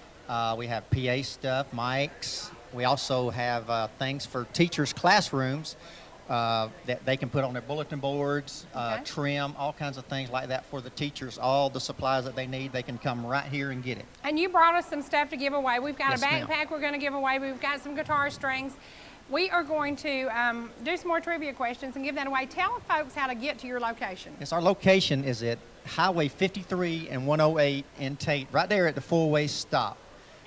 We have PA stuff, mics. We also have things for teachers' classrooms that they can put on their bulletin boards, trim, all kinds of things like that for the teachers. All the supplies that they need, they can come right here and get it. And you brought us some stuff to give away. We've got Yes, a backpack ma'am. we're going to give away. We've got some guitar strings. We are going to do some more trivia questions and give that away. Tell folks how to get to your location. Yes, our location is at Highway 53 and 108 in Tate, right there at the four-way stop,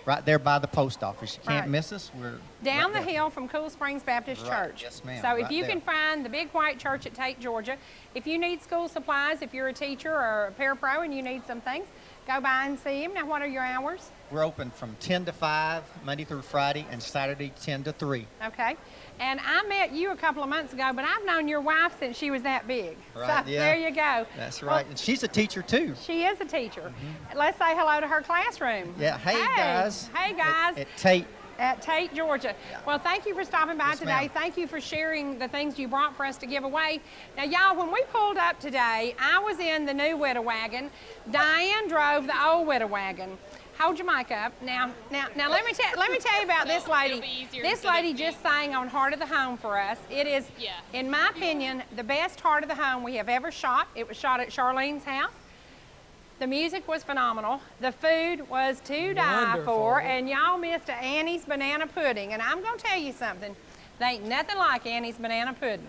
right there by the post office. You can't miss us. We're down right the hill from Cool Springs Baptist Right. Church. Yes, ma'am. So if Right you there. can find the big white church at Tate, Georgia, if you need school supplies, if you're a teacher or a parapro and you need some things, go by and see him. Now, what are your hours? We're open from 10 to 5, Monday through Friday, and Saturday 10 to 3. Okay. And I met you a couple of months ago, but I've known your wife since she was that big. Right, so yeah. there you go. That's right. And she's a teacher, too. She is a teacher. Let's say hello to her classroom. Yeah. Hey, guys. Hey, guys. At Tate. At Tate, Georgia. Well, thank you for stopping by Yes, today. ma'am. Thank you for sharing the things you brought for us to give away. Now, y'all, when we pulled up today, I was in the new widow wagon. Diane drove the old widow wagon. Hold your mic up. Now, let me tell you about this lady. This lady just sang on Heart of the Home for us. It is, in my opinion, the best Heart of the Home we have ever shot. It was shot at Charlene's house. The music was phenomenal. The food was to die for, and y'all missed Annie's banana pudding. And I'm gonna tell you something, there ain't nothing like Annie's banana pudding.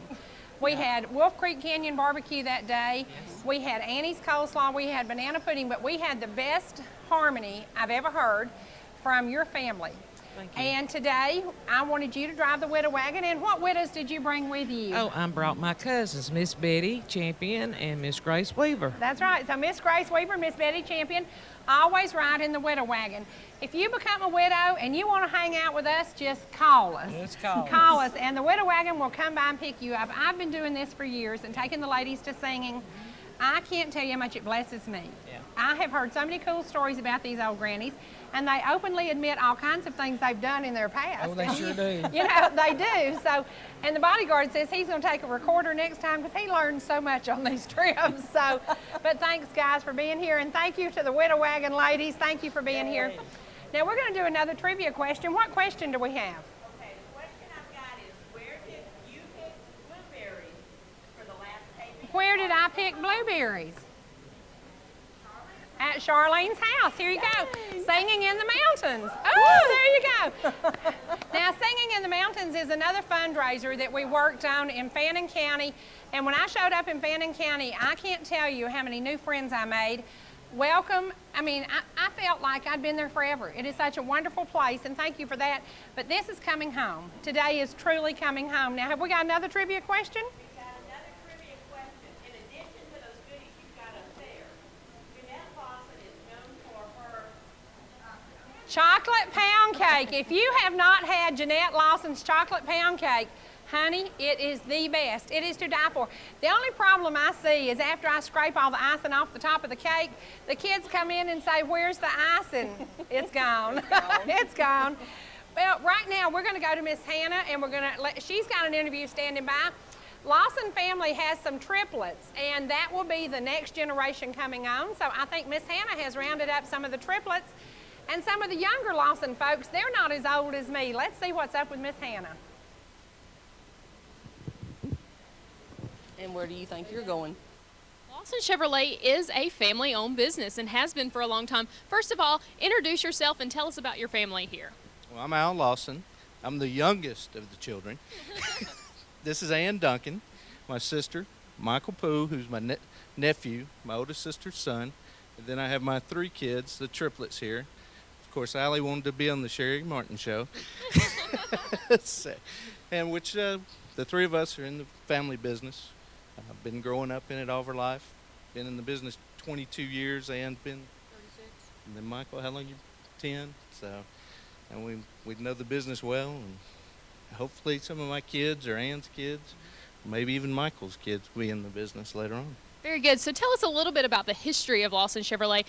We had Wolf Creek Canyon barbecue that day. Yes. We had Annie's coleslaw. We had banana pudding, but we had the best harmony I've ever heard from your family. Thank you. And today, I wanted you to drive the widow wagon. And what widows did you bring with you? Oh, I brought my cousins, Miss Betty Champion and Miss Grace Weaver. That's right. So Miss Grace Weaver and Miss Betty Champion always ride in the widow wagon. If you become a widow and you want to hang out with us, just call us. Just call us. Call us, and the widow wagon will come by and pick you up. I've been doing this for years and taking the ladies to singing. I can't tell you how much it blesses me. Yeah. I have heard so many cool stories about these old grannies, and they openly admit all kinds of things they've done in their past. Oh, they sure do. You know, they do. So, and the bodyguard says he's going to take a recorder next time because he learned so much on these trips. So, but thanks, guys, for being here, and thank you to the widow wagon ladies. Thank you for being here. Now, we're going to do another trivia question. What question do we have? Okay, the question I've got is, where did you pick blueberries for the last taping? Where did I pick blueberries? At Charlene's house. Here you go. Singing in the Mountains. Oh, there you go. Now, Singing in the Mountains is another fundraiser that we worked on in Fannin County. And when I showed up in Fannin County, I can't tell you how many new friends I made. Welcome. I mean, I felt like I'd been there forever. It is such a wonderful place, and thank you for that. But this is coming home. Today is truly coming home. Now, have we got another trivia question? We've got another trivia question. In addition to those goodies you've got up there, Janette Lawson is known for her chocolate pound cake. If you have not had Janette Lawson's chocolate pound cake, honey, it is the best. It is to die for. The only problem I see is after I scrape all the icing off the top of the cake, the kids come in and say, "Where's the icing?" It's gone. It's gone. Well, right now we're going to go to Miss Hannah, and we're going to she's got an interview standing by. Lawson family has some triplets, and that will be the next generation coming on. So I think Miss Hannah has rounded up some of the triplets, and some of the younger Lawson folks, they're not as old as me. Let's see what's up with Miss Hannah. And where do you think you're going? Lawson Chevrolet is a family-owned business and has been for a long time. First of all, introduce yourself and tell us about your family here. Well, I'm Al Lawson. I'm the youngest of the children. This is Ann Duncan, my sister, Michael Pooh, who's my nephew, my oldest sister's son. And then I have my three kids, the triplets here. Of course, Allie wanted to be on the Cherie Martin show. And which the three of us are in the family business. I've been growing up in it all of our life. Been in the business 22 years and been 36. And then Michael, how long you? 10. So, and we know the business well, and hopefully some of my kids or Ann's kids, maybe even Michael's kids, will be in the business later on. Very good. So tell us a little bit about the history of Lawson Chevrolet.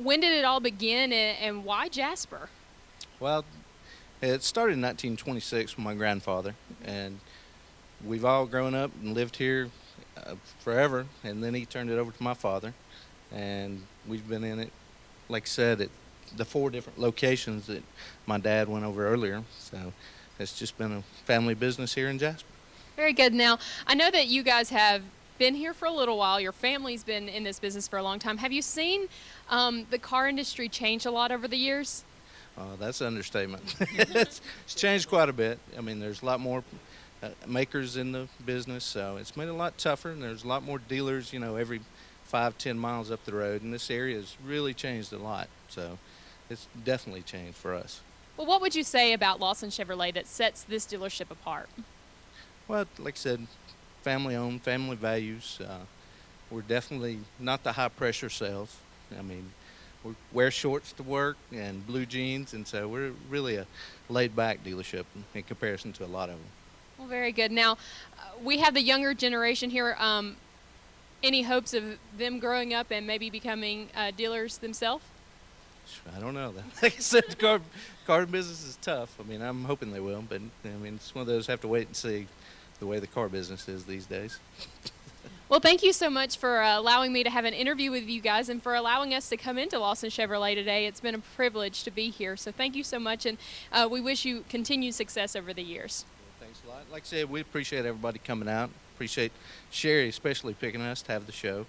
When did it all begin, and why Jasper? Well, it started in 1926 with my grandfather, and we've all grown up and lived here forever, and then he turned it over to my father, and we've been in it, like I said, at the 4 different locations that my dad went over earlier. So it's just been a family business here in Jasper. Very good. Now, I know that you guys have been here for a little while. Your family's been in this business for a long time. Have you seen the car industry change a lot over the years? That's an understatement. It's changed quite a bit. I mean, there's a lot more makers in the business, so it's made it a lot tougher, and there's a lot more dealers, you know, every 5-10 miles up the road, and this area has really changed a lot, so it's definitely changed for us. Well, what would you say about Lawson Chevrolet that sets this dealership apart? Well, like I said, family owned, family values. We're definitely not the high pressure sales. I mean, we wear shorts to work and blue jeans, and so we're really a laid back dealership in comparison to a lot of them. Well, very good. Now, we have the younger generation here. Any hopes of them growing up and maybe becoming dealers themselves? I don't know. Like I said, the car business is tough. I mean, I'm hoping they will, but I mean, it's one of those have to wait and see the way the car business is these days. Well, thank you so much for allowing me to have an interview with you guys and for allowing us to come into Lawson Chevrolet today. It's been a privilege to be here, so thank you so much, and we wish you continued success over the years. Thanks a lot. Like I said, we appreciate everybody coming out. Appreciate Cherie especially picking us to have the show.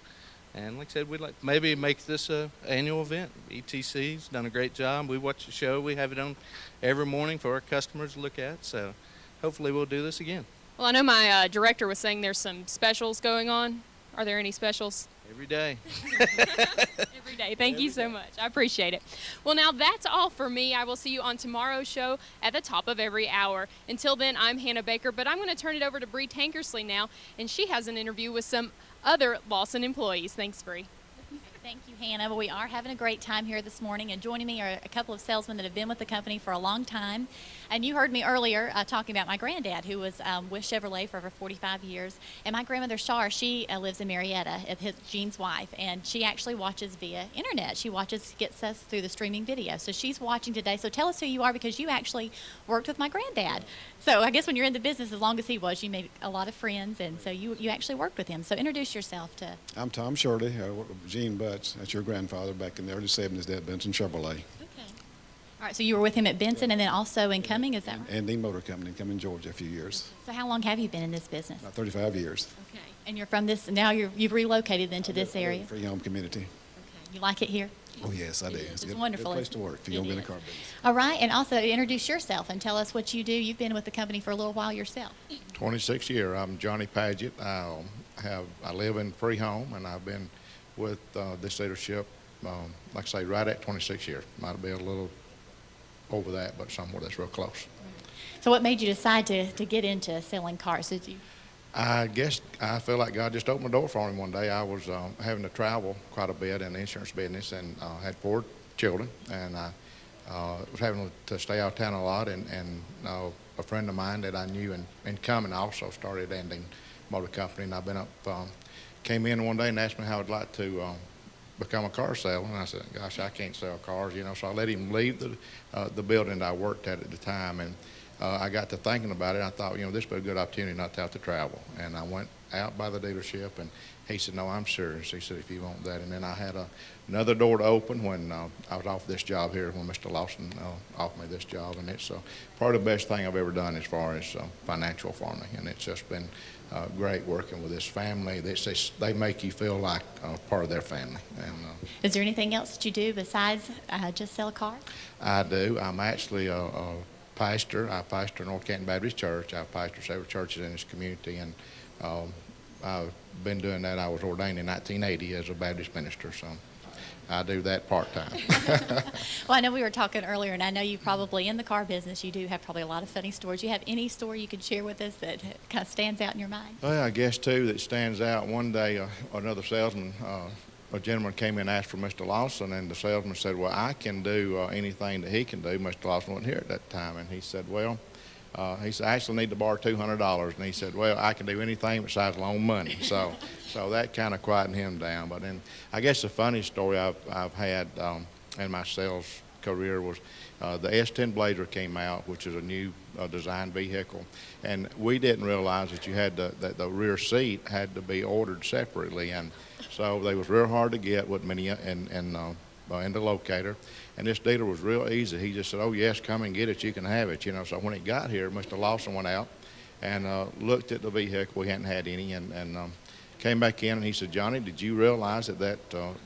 And like I said, we'd like maybe make this a annual event. ETC's done a great job. We watch the show. We have it on every morning for our customers to look at. So hopefully we'll do this again. Well, I know my director was saying there's some specials going on. Are there any specials? Every day. Every day. Thank you so much. I appreciate it. Well, now that's all for me. I will see you on tomorrow's show at the top of every hour. Until then, I'm Hannah Baker, but I'm going to turn it over to Bree Tankersley now, and she has an interview with some other Lawson employees. Thanks, Bree. Thank you, Hannah. Well, we are having a great time here this morning, and joining me are a couple of salesmen that have been with the company for a long time. And you heard me earlier talking about my granddad, who was with Chevrolet for over 45 years. And my grandmother, Char, she lives in Marietta, Gene's wife, and she actually watches via internet. She gets us through the streaming video. So she's watching today. So tell us who you are, because you actually worked with my granddad. So I guess when you're in the business as long as he was, you made a lot of friends, and so you actually worked with him. So introduce yourself to. I'm Tom Shirley. I worked with Gene Butch. That's your grandfather back in the early 70s there at Benson Chevrolet. Okay. All right, so you were with him at Benson and then also in Cumming, is that right? And the Motor Company in Cumming, Georgia, a few years. So how long have you been in this business? About 35 years. Okay. And you're from this, now you've relocated then to this area? Free home community. Okay. You like it here? Oh, yes, I do. It's a wonderful. Good place to work if you're going to be in the car business. All right, and also introduce yourself and tell us what you do. You've been with the company for a little while yourself. 26 years. I'm Johnny Paget. I live in Free Home, and I've been with this leadership, like I say, right at 26 years. Might be a little over that, but somewhere that's real close. So what made you decide to get into selling cars? Did you? I guess I feel like God just opened the door for me one day. I was having to travel quite a bit in the insurance business, and had 4 children, and I was having to stay out of town a lot, and a friend of mine that I knew in Cumming also started Ending Motor Company, and I've been up, came in one day and asked me how I'd like to become a car salesman, and I said, gosh, I can't sell cars, so I let him leave the building that I worked at the time, and I got to thinking about it. I thought, this would be a good opportunity not to have to travel. And I went out by the dealership, and he said, no, I'm serious. He said, if you want that. And then I had another door to open when I was offered this job here, when Mr. Lawson offered me this job. And it's probably the best thing I've ever done as far as financial for me. And it's just been great working with this family. They make you feel like part of their family. And is there anything else that you do besides just sell cars? I do. I'm actually a pastor. I pastor North Canton Baptist Church. I pastor several churches in this community, and I've been doing that. I was ordained in 1980 as a Baptist minister, so I do that part-time. Well, I know we were talking earlier, and I know you probably, in the car business, you do have probably a lot of funny stories. Do you have any story you could share with us that kind of stands out in your mind? Well, I guess, too, that stands out. One day, another salesman, a gentleman came in and asked for Mr. Lawson, and the salesman said, well, I can do anything that he can do. Mr. Lawson wasn't here at that time, and he said, well, he said, I actually need to borrow $200, and he said, well, I can do anything besides loan money. So that kind of quietened him down. But then I guess the funny story I've had in my sales career was the S10 Blazer came out, which is a new design vehicle, and we didn't realize that you had that the rear seat had to be ordered separately, and so they was real hard to get with many in the locator. And this dealer was real easy. He just said, oh, yes, come and get it. You can have it. So when it got here, Mr. Lawson went out and looked at the vehicle. We hadn't had any, and came back in, and he said, Johnny, did you realize that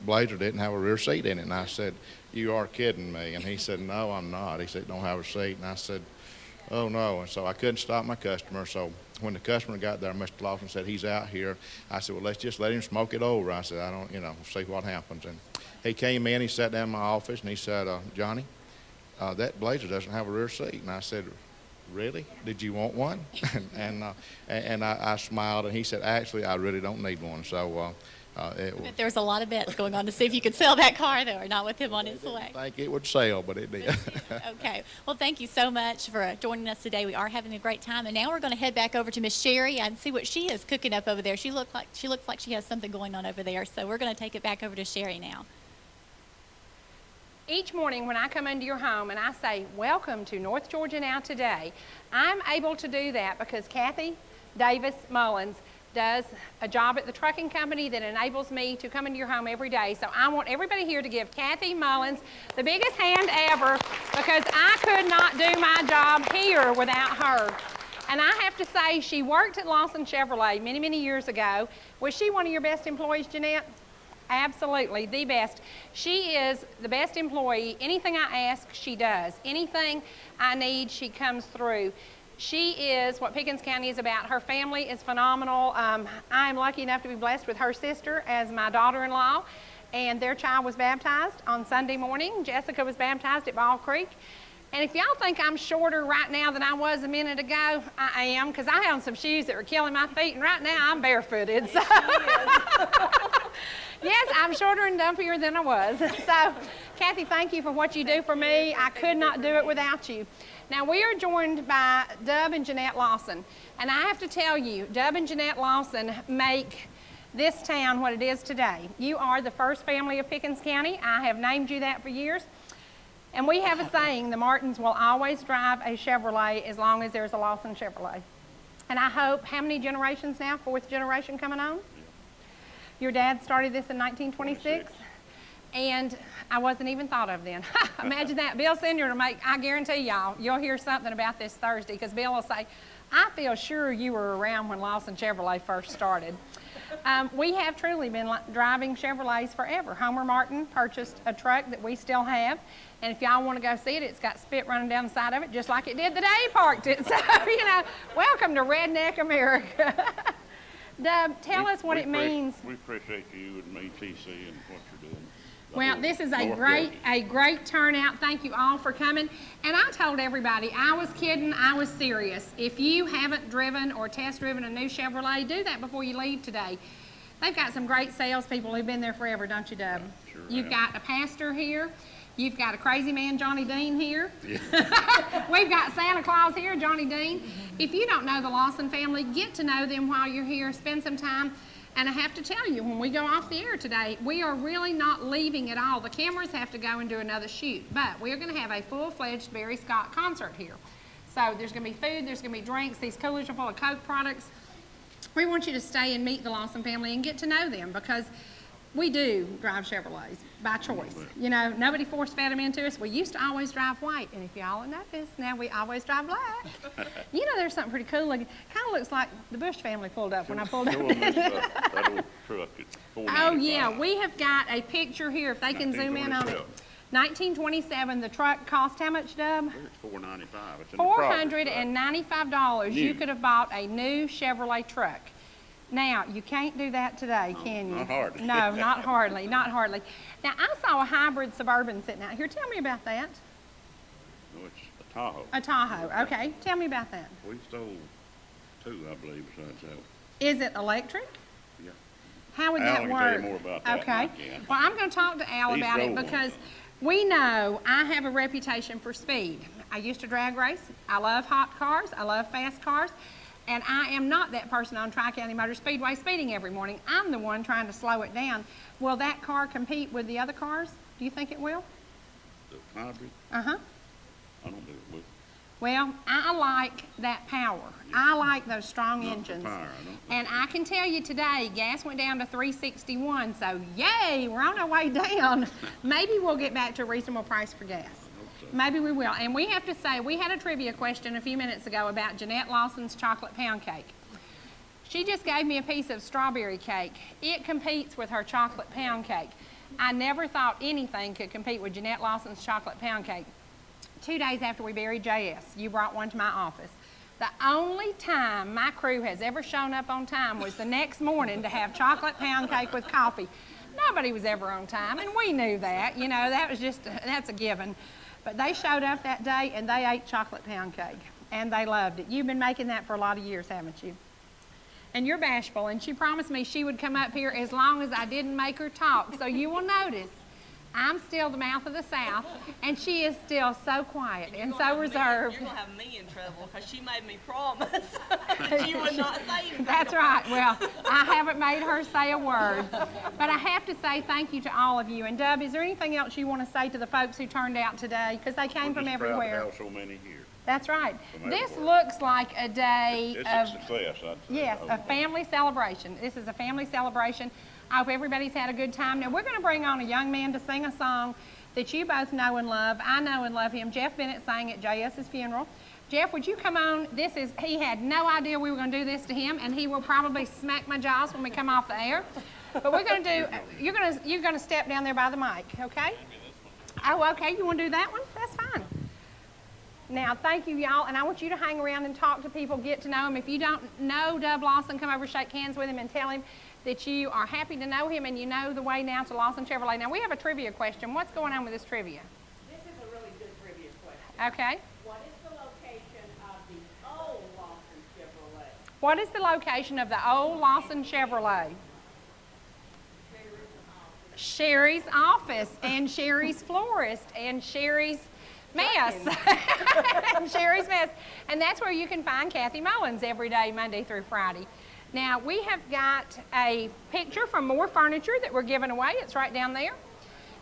Blazer didn't have a rear seat in it? And I said, you are kidding me. And he said, no, I'm not. He said, don't have a seat. And I said, oh, no. And so I couldn't stop my customer. So when the customer got there, Mr. Lawson said, he's out here. I said, well, let's just let him smoke it over. I said, I don't, see what happens. And he came in, he sat down in my office, and he said, Johnny, that Blazer doesn't have a rear seat. And I said, really? Did you want one? and I smiled, and he said, actually, I really don't need one. So There was a lot of bets going on to see if you could sell that car, though, or not with him on his way. I think it would sell, but it did. Okay. Well, thank you so much for joining us today. We are having a great time, and now we're going to head back over to Miss Cherie and see what she is cooking up over there. She looks like she has something going on over there, so we're going to take it back over to Cherie now. Each morning when I come into your home and I say, welcome to North Georgia Now Today, I'm able to do that because Kathy Davis Mullins does a job at the trucking company that enables me to come into your home every day. So I want everybody here to give Kathy Mullins the biggest hand ever, because I could not do my job here without her. And I have to say, she worked at Lawson Chevrolet many, many years ago. Was she one of your best employees, Janette? Absolutely, the best. She is the best employee. Anything I ask, she does. Anything I need, she comes through. She is what Pickens County is about. Her family is phenomenal. I am lucky enough to be blessed with her sister as my daughter-in-law, and their child was baptized on Sunday morning. Jessica was baptized at Ball Creek. And if y'all think I'm shorter right now than I was a minute ago, I am, because I had on some shoes that were killing my feet, and right now I'm barefooted. So. Yes, I'm shorter and dumpier than I was. So, Kathy, thank you for what you do for me. I could not do it without you. Now, we are joined by Dub and Janette Lawson. And I have to tell you, Dub and Janette Lawson make this town what it is today. You are the first family of Pickens County. I have named you that for years. And we have a saying, the Martins will always drive a Chevrolet as long as there's a Lawson Chevrolet. And I hope, how many generations now? Fourth generation coming on? Your dad started this in 1926, and I wasn't even thought of then. Imagine that. Bill Siniard will make, I guarantee y'all, you'll hear something about this Thursday, because Bill will say, I feel sure you were around when Lawson Chevrolet first started. We have truly been driving Chevrolets forever. Homer Martin purchased a truck that we still have, and if y'all want to go see it, it's got spit running down the side of it, just like it did the day he parked it. So, you know, welcome to Redneck America. Dub, tell us what it means. We appreciate you and me, TC, and what you're doing. Well, this is a great turnout. Thank you all for coming. And I told everybody, I was kidding, I was serious. If you haven't driven or test driven a new Chevrolet, do that before you leave today. They've got some great salespeople who've been there forever, don't you, Dub? Yeah, sure You've got a pastor here. You've got a crazy man, Johnny Dean, here. Yeah. We've got Santa Claus here, Johnny Dean. If you don't know the Lawson family, get to know them while you're here. Spend some time. And I have to tell you, when we go off the air today, we are really not leaving at all. The cameras have to go and do another shoot. But we're going to have a full-fledged Barry Scott concert here. So there's going to be food, there's going to be drinks. These coolers are full of Coke products. We want you to stay and meet the Lawson family and get to know them, because we do drive Chevrolets by choice. You know, nobody force-fed them into us. We used to always drive white, and if y'all have noticed, now we always drive black. You know, there's something pretty cool looking. Kind of looks like the Bush family pulled up when I pulled up. That old truck at $4.95. Oh, yeah, we have got a picture here, if they can zoom in on it. 1927, the truck cost how much, Dub? It's $4.95. It's in the $495. You could have bought a new Chevrolet truck. Now, you can't do that today, can you? Not hardly. No, not hardly, not hardly. Now, I saw a hybrid Suburban sitting out here. Tell me about that. No, it's a Tahoe. A Tahoe, okay. Tell me about that. We stole two, I believe, besides that. Is it electric? Yeah. How would Al that can work? tell you more about that than I Okay. can. Well, I'm going to talk to Al He's about it, drove one. because we know I have a reputation for speed. I used to drag race. I love hot cars. I love fast cars. And I am not that person on Tri-County Motor Speedway speeding every morning. I'm the one trying to slow it down. Will that car compete with the other cars? Do you think it will? The hybrid? Uh-huh. I don't think it would. Well, I like that power. I like those strong Not for engines. power, I don't. And I can tell you today, gas went down to 361, so yay, we're on our way down. Maybe we'll get back to a reasonable price for gas. Maybe we will. And we have to say, we had a trivia question a few minutes ago about Janette Lawson's chocolate pound cake. She just gave me a piece of strawberry cake. It competes with her chocolate pound cake. I never thought anything could compete with Janette Lawson's chocolate pound cake. 2 days after we buried JS, you brought one to my office. The only time my crew has ever shown up on time was the next morning to have chocolate pound cake with coffee. Nobody was ever on time, and we knew that. You know, that was just, that's a given. But they showed up that day, and they ate chocolate pound cake, and they loved it. You've been making that for a lot of years, haven't you? And you're bashful, and she promised me she would come up here as long as I didn't make her talk. So you will notice I'm still the mouth of the South, and she is still so quiet and so reserved. You're going to have me in trouble, because she made me promise she would not say anything. That's right. Well, I haven't made her say a word. But I have to say thank you to all of you. And Dub, is there anything else you want to say to the folks who turned out today? Because they came from everywhere. Proud to have so many here. That's right. From This everywhere. looks like a day It's of... a success, I'd say. Yes, a family celebration. This is a family celebration. I hope everybody's had a good time. Now, we're going to bring on a young man to sing a song that you both know and love. I know and love him. Jeff Bennett sang at JS's funeral. Jeff, would you come on? He had no idea we were going to do this to him, and he will probably smack my jaws when we come off the air. But we're going to do, you're gonna step down there by the mic, okay? Oh, okay, you want to do that one? That's fine. Now, thank you, y'all, and I want you to hang around and talk to people, get to know him. If you don't know Dub Lawson, come over, shake hands with him, and tell him that you are happy to know him and you know the way now to Lawson Chevrolet. Now, we have a trivia question. What's going on with this trivia? This is a really good trivia question. Okay. What is the location of the old Lawson Chevrolet? What is the location of the old Lawson Chevrolet? Cherie's office, and Cherie's florist, and Cherie's mess. And Cherie's mess. And that's where you can find Kathy Mullins every day, Monday through Friday. Now, we have got a picture from Moore Furniture that we're giving away. It's right down there.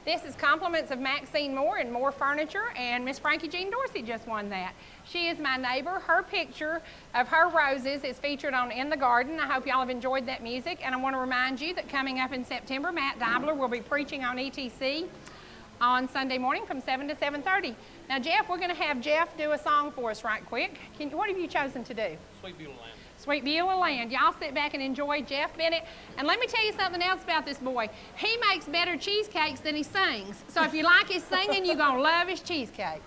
This is compliments of Maxine Moore and Moore Furniture, and Miss Frankie Jean Dorsey just won that. She is my neighbor. Her picture of her roses is featured on In the Garden. I hope y'all have enjoyed that music, and I want to remind you that coming up in September, Matt Dibler will be preaching on ETC on Sunday morning from 7 to 7:30. Now, Jeff, we're going to have Jeff do a song for us right quick. What have you chosen to do? Sweet Beulah Land. Sweet Beulah Land. Y'all sit back and enjoy Jeff Bennett. And let me tell you something else about this boy. He makes better cheesecakes than he sings. So if you like his singing, you're going to love his cheesecake.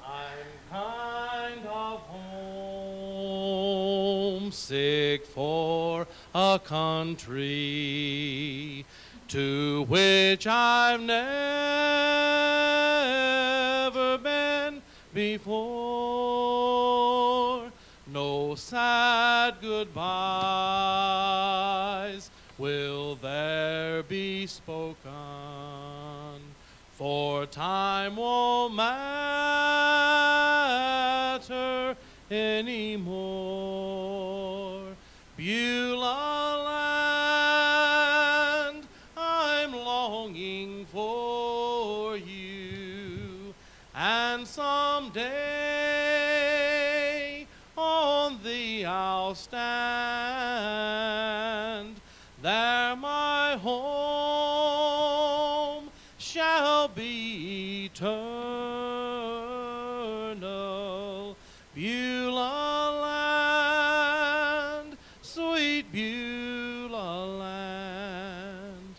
I'm kind of homesick for a country to which I've never been before. No sad goodbyes will there be spoken, for time won't matter anymore. Beulah Land, I'm longing for you, and someday on thee I'll stand. There my home shall be eternal. Beulah Land, sweet Beulah Land.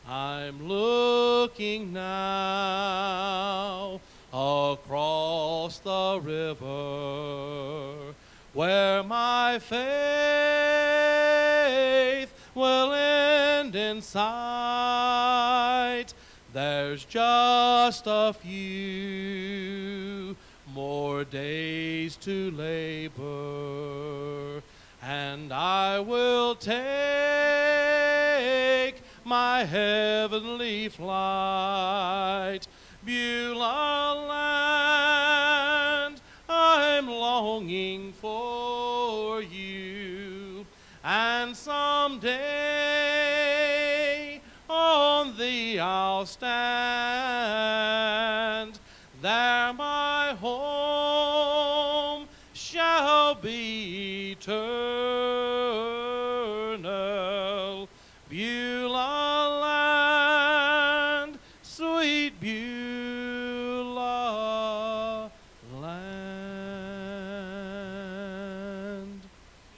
I'm looking now across the river where my faith will end in sight. There's just a few more days to labor, and I will take my heavenly flight. Beulah Land, I'm longing for you, and someday on thee I'll stand. There my home shall be eternal. Beulah Land, sweet Beulah Land.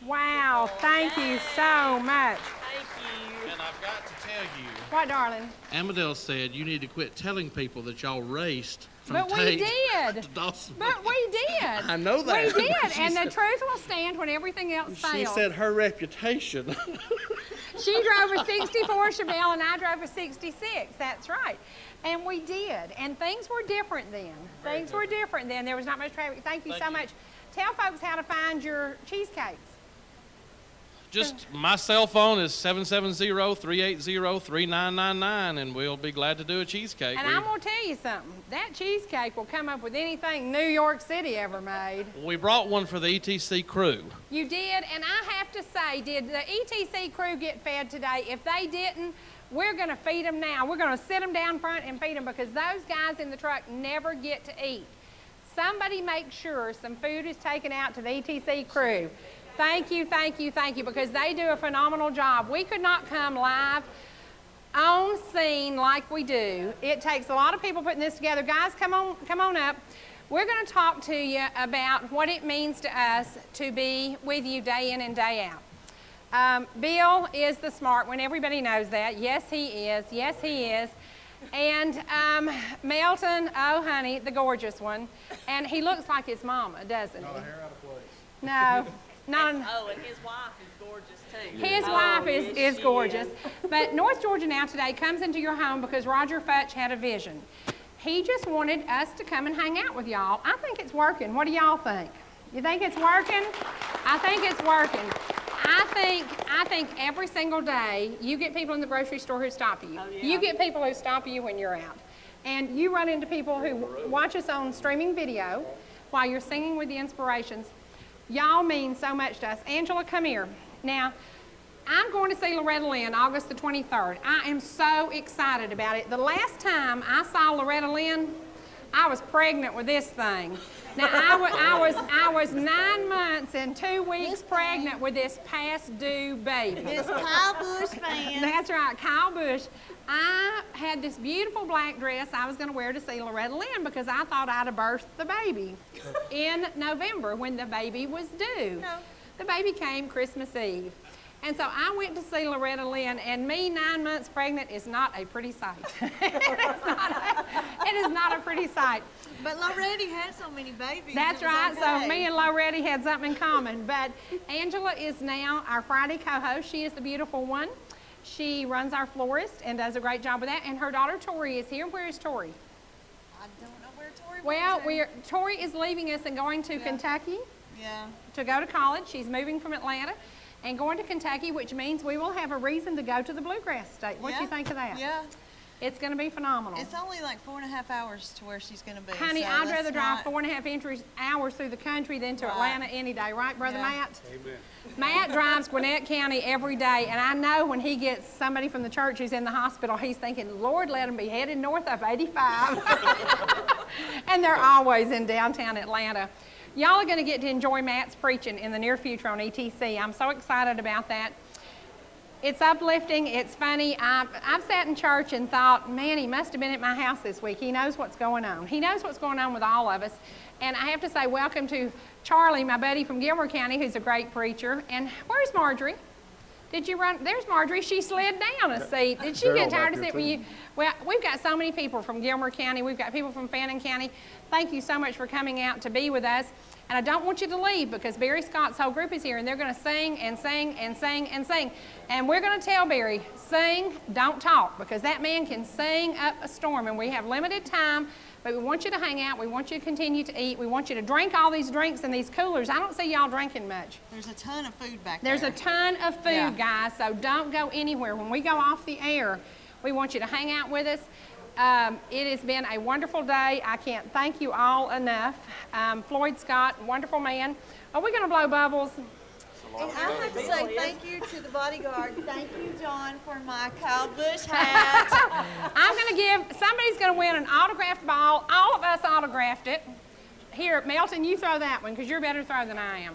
Wow, thank you so much. Thank you. And I've got to tell you, What, darling? Amadell said you need to quit telling people that y'all raced from But we Tate did. to Dawson. But we did. I know that. We did, She and the said- truth will stand when everything else fails. She said her reputation. She drove a 64 Chevelle and I drove a 66. That's right. And we did. And things were different then. Things were different then. There was not much traffic. Thank you so much. Tell folks how to find your cheesecakes. Just my cell phone is 770-380-3999, and we'll be glad to do a cheesecake. And I'm going to tell you something. That cheesecake will come up with anything New York City ever made. We brought one for the ETC crew. You did, and I have to say, did the ETC crew get fed today? If they didn't, we're going to feed them now. We're going to sit them down front and feed them because those guys in the truck never get to eat. Somebody make sure some food is taken out to the ETC crew. Thank you, thank you, thank you, because they do a phenomenal job. We could not come live on scene like we do. It takes a lot of people putting this together. Guys, come on up. We're going to talk to you about what it means to us to be with you day in and day out. Bill is the smart one. Everybody knows that. Yes, he is. Yes, he is. And Melton, oh, honey, the gorgeous one. And he looks like his mama, doesn't he? Not a hair out of place. No. Not Oh, and his wife is gorgeous too. His wife is gorgeous. But North Georgia Now today comes into your home because Roger Futch had a vision. He just wanted us to come and hang out with y'all. I think it's working. What do y'all think? You think it's working? I think it's working. I think every single day you get people in the grocery store who stop you. Oh, yeah. You get people who stop you when you're out. And you run into people who watch us on streaming video while you're singing with the inspirations. Y'all mean so much to us. Angela, come here. Now, I'm going to see Loretta Lynn August the 23rd. I am so excited about it. The last time I saw Loretta Lynn, I was pregnant with this thing. Now, I was 9 months and 2 weeks pregnant with this past due baby. Miss Kyle Bush fan. That's right, Kyle Bush. I had this beautiful black dress I was going to wear to see Loretta Lynn because I thought I'd have birthed the baby in November when the baby was due. No. The baby came Christmas Eve. And so I went to see Loretta Lynn, and me 9 months pregnant is not a pretty sight. It is not a pretty sight. But Loretta had so many babies. That's right. So me and Loretta had something in common. But Angela is now our Friday co-host. She is the beautiful one. She runs our florist and does a great job with that. And her daughter Tori is here. Where is Tori? I don't know where Tori Well, Tori is leaving us and going to Kentucky to go to college. She's moving from Atlanta and going to Kentucky, which means we will have a reason to go to the Bluegrass State. What do you think of that? Yeah. It's going to be phenomenal. It's only like 4.5 hours to where she's going to be. Honey, so I'd let's rather drive not- 4.5 hours through the country than to Atlanta any day. Right, Brother Matt? Amen. Matt drives Gwinnett County every day, and I know when he gets somebody from the church who's in the hospital, he's thinking, Lord, let them be headed north up 85. And they're always in downtown Atlanta. Y'all are going to get to enjoy Matt's preaching in the near future on ETC. I'm so excited about that. It's uplifting. It's funny. I've sat in church and thought, man, he must have been at my house this week. He knows what's going on. He knows what's going on with all of us. And I have to say welcome to Charlie, my buddy from Gilmer County, who's a great preacher. And where's Marjorie? Did you run? There's Marjorie. She slid down a seat. Did she get tired of sitting with you? Well, we've got so many people from Gilmer County. We've got people from Fannin County. Thank you so much for coming out to be with us. And I don't want you to leave because Barry Scott's whole group is here and they're going to sing and sing and sing and sing. And we're going to tell Barry, sing, don't talk, because that man can sing up a storm. And we have limited time, but we want you to hang out. We want you to continue to eat. We want you to drink all these drinks in these coolers. I don't see y'all drinking much. There's a ton of food back there. There's a ton of food, guys, so don't go anywhere. When we go off the air, we want you to hang out with us. It has been a wonderful day. I can't thank you all enough. Floyd Scott, wonderful man. Are we going to blow bubbles? And I have to say thank you to the bodyguard. Thank you, John, for my Kyle Bush hat. I'm going to give, somebody's going to win an autographed ball. All of us autographed it. Here, Melton, you throw that one because you're a better throw than I am.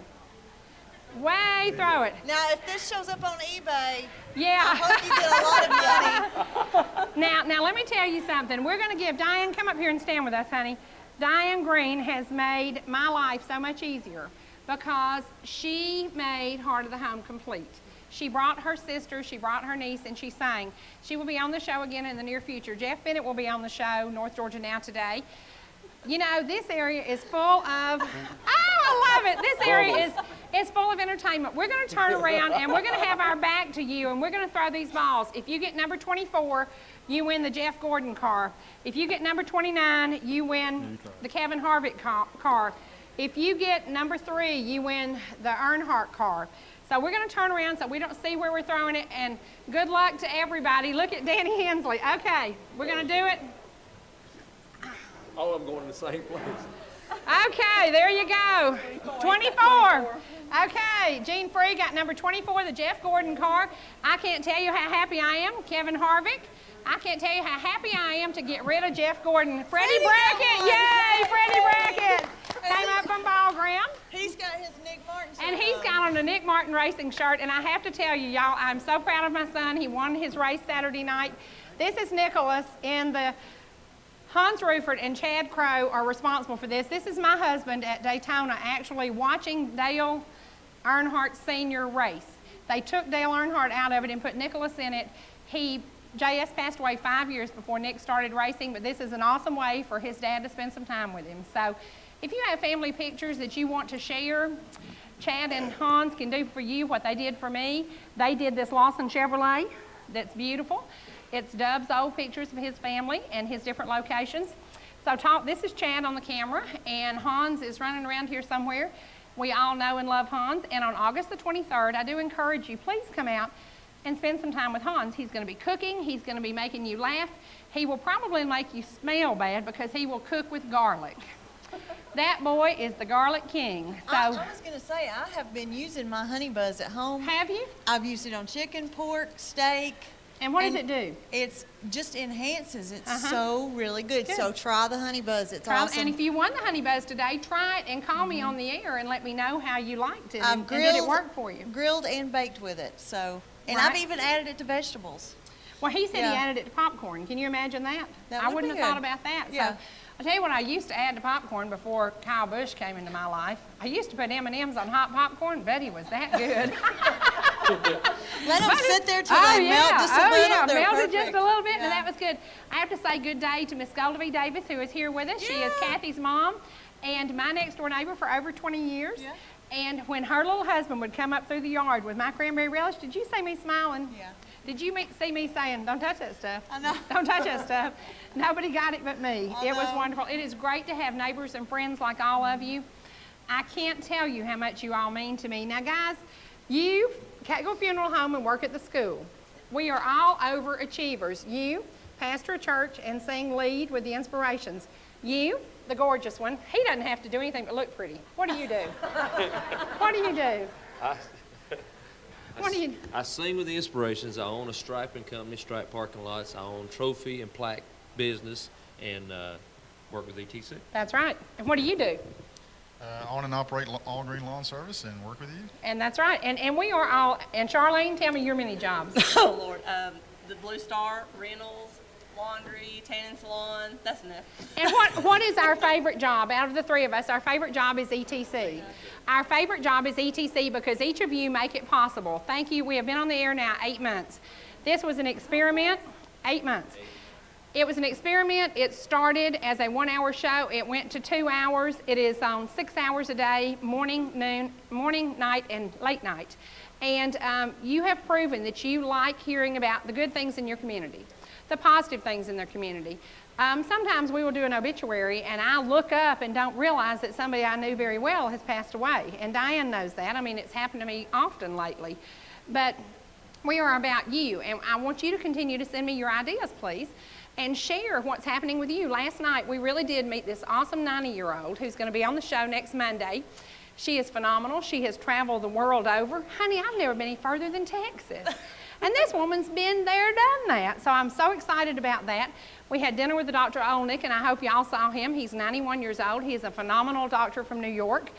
Way throw it. Now, if this shows up on eBay, yeah. I hope you get a lot of money. Now let me tell you something. We're going to give Diane, come up here and stand with us, honey. Diane Green has made my life so much easier because she made Heart of the Home complete. She brought her sister, she brought her niece, and she sang. She will be on the show again in the near future. Jeff Bennett will be on the show, North Georgia Now today. You know, this area is full of, I love it. This area is full of entertainment. We're going to turn around and we're going to have our back to you and we're going to throw these balls. If you get number 24, you win the Jeff Gordon car. If you get number 29, you win the Kevin Harvick car. If you get number 3, you win the Earnhardt car. So we're going to turn around so we don't see where we're throwing it, and good luck to everybody. Look at Danny Hensley. Okay, we're going to do it. All of them going in the same place. Okay, there you go. 24. Okay, Gene Free got number 24, the Jeff Gordon car. I can't tell you how happy I am. Kevin Harvick. I can't tell you how happy I am to get rid of Jeff Gordon. Freddie Brackett, yay, Freddie Brackett. Came up from Ball Ground. He's got his Nick Martin shirt And he's got on a Nick Martin racing shirt. And I have to tell you, y'all, I'm so proud of my son. He won his race Saturday night. This is Nicholas in the Hans Rueffert and Chad Crow are responsible for this. This is my husband at Daytona actually watching Dale Earnhardt Sr. race. They took Dale Earnhardt out of it and put Nicholas in it. JS passed away 5 years before Nick started racing, but this is an awesome way for his dad to spend some time with him. So if you have family pictures that you want to share, Chad and Hans can do for you what they did for me. They did this Lawson Chevrolet that's beautiful. It's Dub's old pictures of his family and his different locations. So this is Chad on the camera, and Hans is running around here somewhere. We all know and love Hans, and on August the 23rd, I do encourage you, please come out and spend some time with Hans. He's going to be cooking. He's going to be making you laugh. He will probably make you smell bad because he will cook with garlic. That boy is the garlic king. So I was going to say, I have been using my Honey Buzz at home. Have you? I've used it on chicken, pork, steak. And what does it do? It's just enhances. It's so really good. So try the Honey Buzz. It's awesome. And if you won the Honey Buzz today, try it and call me on the air and let me know how you liked it. I've and did it work for you? Grilled and baked with it. So, and I've even added it to vegetables. Well, he said he added it to popcorn. Can you imagine that? I wouldn't have thought about that. Yeah. So, I'll tell you what I used to add to popcorn before Kyle Busch came into my life. I used to put M&Ms on hot popcorn. Betty was that good. Let them sit there till they melt just a little. They're melted perfect. just a little bit, and that was good. I have to say good day to Miss Golda V. Davis, who is here with us. She is Kathy's mom and my next door neighbor for over 20 years. Yeah. And when her little husband would come up through the yard with my cranberry relish, did you see me smiling? Yeah. Did you see me saying, don't touch that stuff? I know. Don't touch that stuff. Nobody got it but me. It was wonderful. It is great to have neighbors and friends like all of you. I can't tell you how much you all mean to me. Now, guys, you, Catgill Funeral Home and work at the school. We are all overachievers. You, pastor a church and sing lead with the inspirations. You, the gorgeous one, he doesn't have to do anything but look pretty. What do you do? What do you do? I sing with the inspirations. I own a striping company, Stripe Parking Lots. I own trophy and plaque business and work with ETC. That's right. And what do you do? Own and operate All Green Lawn Service and work with you. And that's right. And we are all, and Charlene, tell me your many jobs. Oh, Lord. The Blue Star, Reynolds, laundry, tanning salon. That's enough. And what is our favorite job? Out of the three of us, our favorite job is ETC. Our favorite job is ETC because each of you make it possible. Thank you. We have been on the air now 8 months. This was an experiment, 8 months. It was an experiment. It started as a 1 hour show. It went to 2 hours. It is on 6 hours a day, morning, noon, morning, night, and late night. And you have proven that you like hearing about the good things in your community, the positive things in their community. Sometimes we will do an obituary and I look up and don't realize that somebody I knew very well has passed away. And Diane knows that. I mean, it's happened to me often lately. But we are about you, and I want you to continue to send me your ideas, please, and share what's happening with you. Last night, we really did meet this awesome 90-year-old who's going to be on the show next Monday. She is phenomenal. She has traveled the world over. Honey, I've never been any further than Texas. And this woman's been there, done that. So I'm so excited about that. We had dinner with the Dr. Olnick, and I hope y'all saw him. He's 91 years old. He is a phenomenal doctor from New York.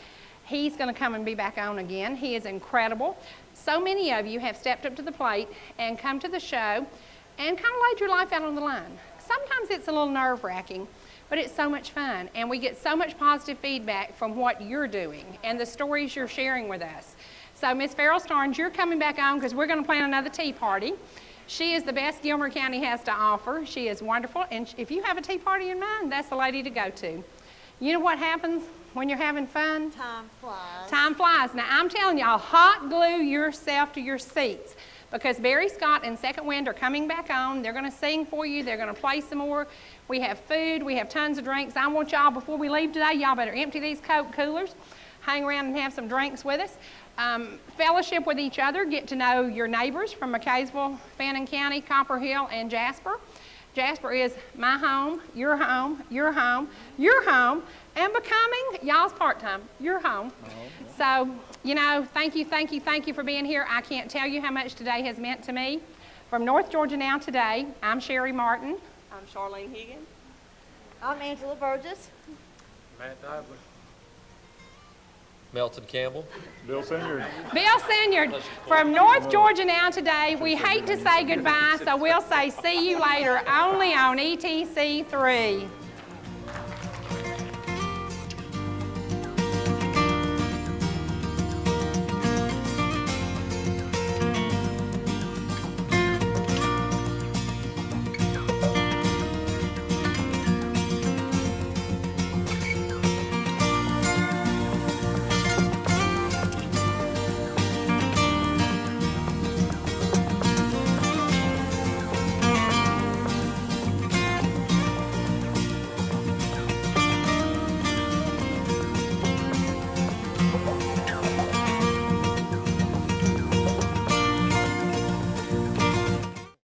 He's going to come and be back on again. He is incredible. So many of you have stepped up to the plate and come to the show and kind of laid your life out on the line. Sometimes it's a little nerve-wracking, but it's so much fun. And we get so much positive feedback from what you're doing and the stories you're sharing with us. So, Miss Farrell Starnes, you're coming back on because we're going to plan another tea party. She is the best Gilmer County has to offer. She is wonderful. And if you have a tea party in mind, that's the lady to go to. You know what happens when you're having fun? Time flies. Time flies. Now, I'm telling y'all, hot glue yourself to your seats because Barry Scott and Second Wind are coming back on. They're going to sing for you. They're going to play some more. We have food. We have tons of drinks. I want y'all, before we leave today, y'all better empty these Coke coolers, hang around and have some drinks with us. Fellowship with each other, get to know your neighbors from McKaysville, Fannin County, Copper Hill, and Jasper. Jasper is my home, your home, your home, your home, and becoming y'all's part-time, your home. So, you know, thank you for being here. I can't tell you how much today has meant to me. From North Georgia Now Today, I'm Cherie Martin. I'm Charlene Higgins. I'm Angela Burgess. Matt Dibler. Melton Campbell. Bill Siniard. Bill Siniard. From North Georgia Now Today, we hate to say goodbye, so we'll say see you later only on ETC 3.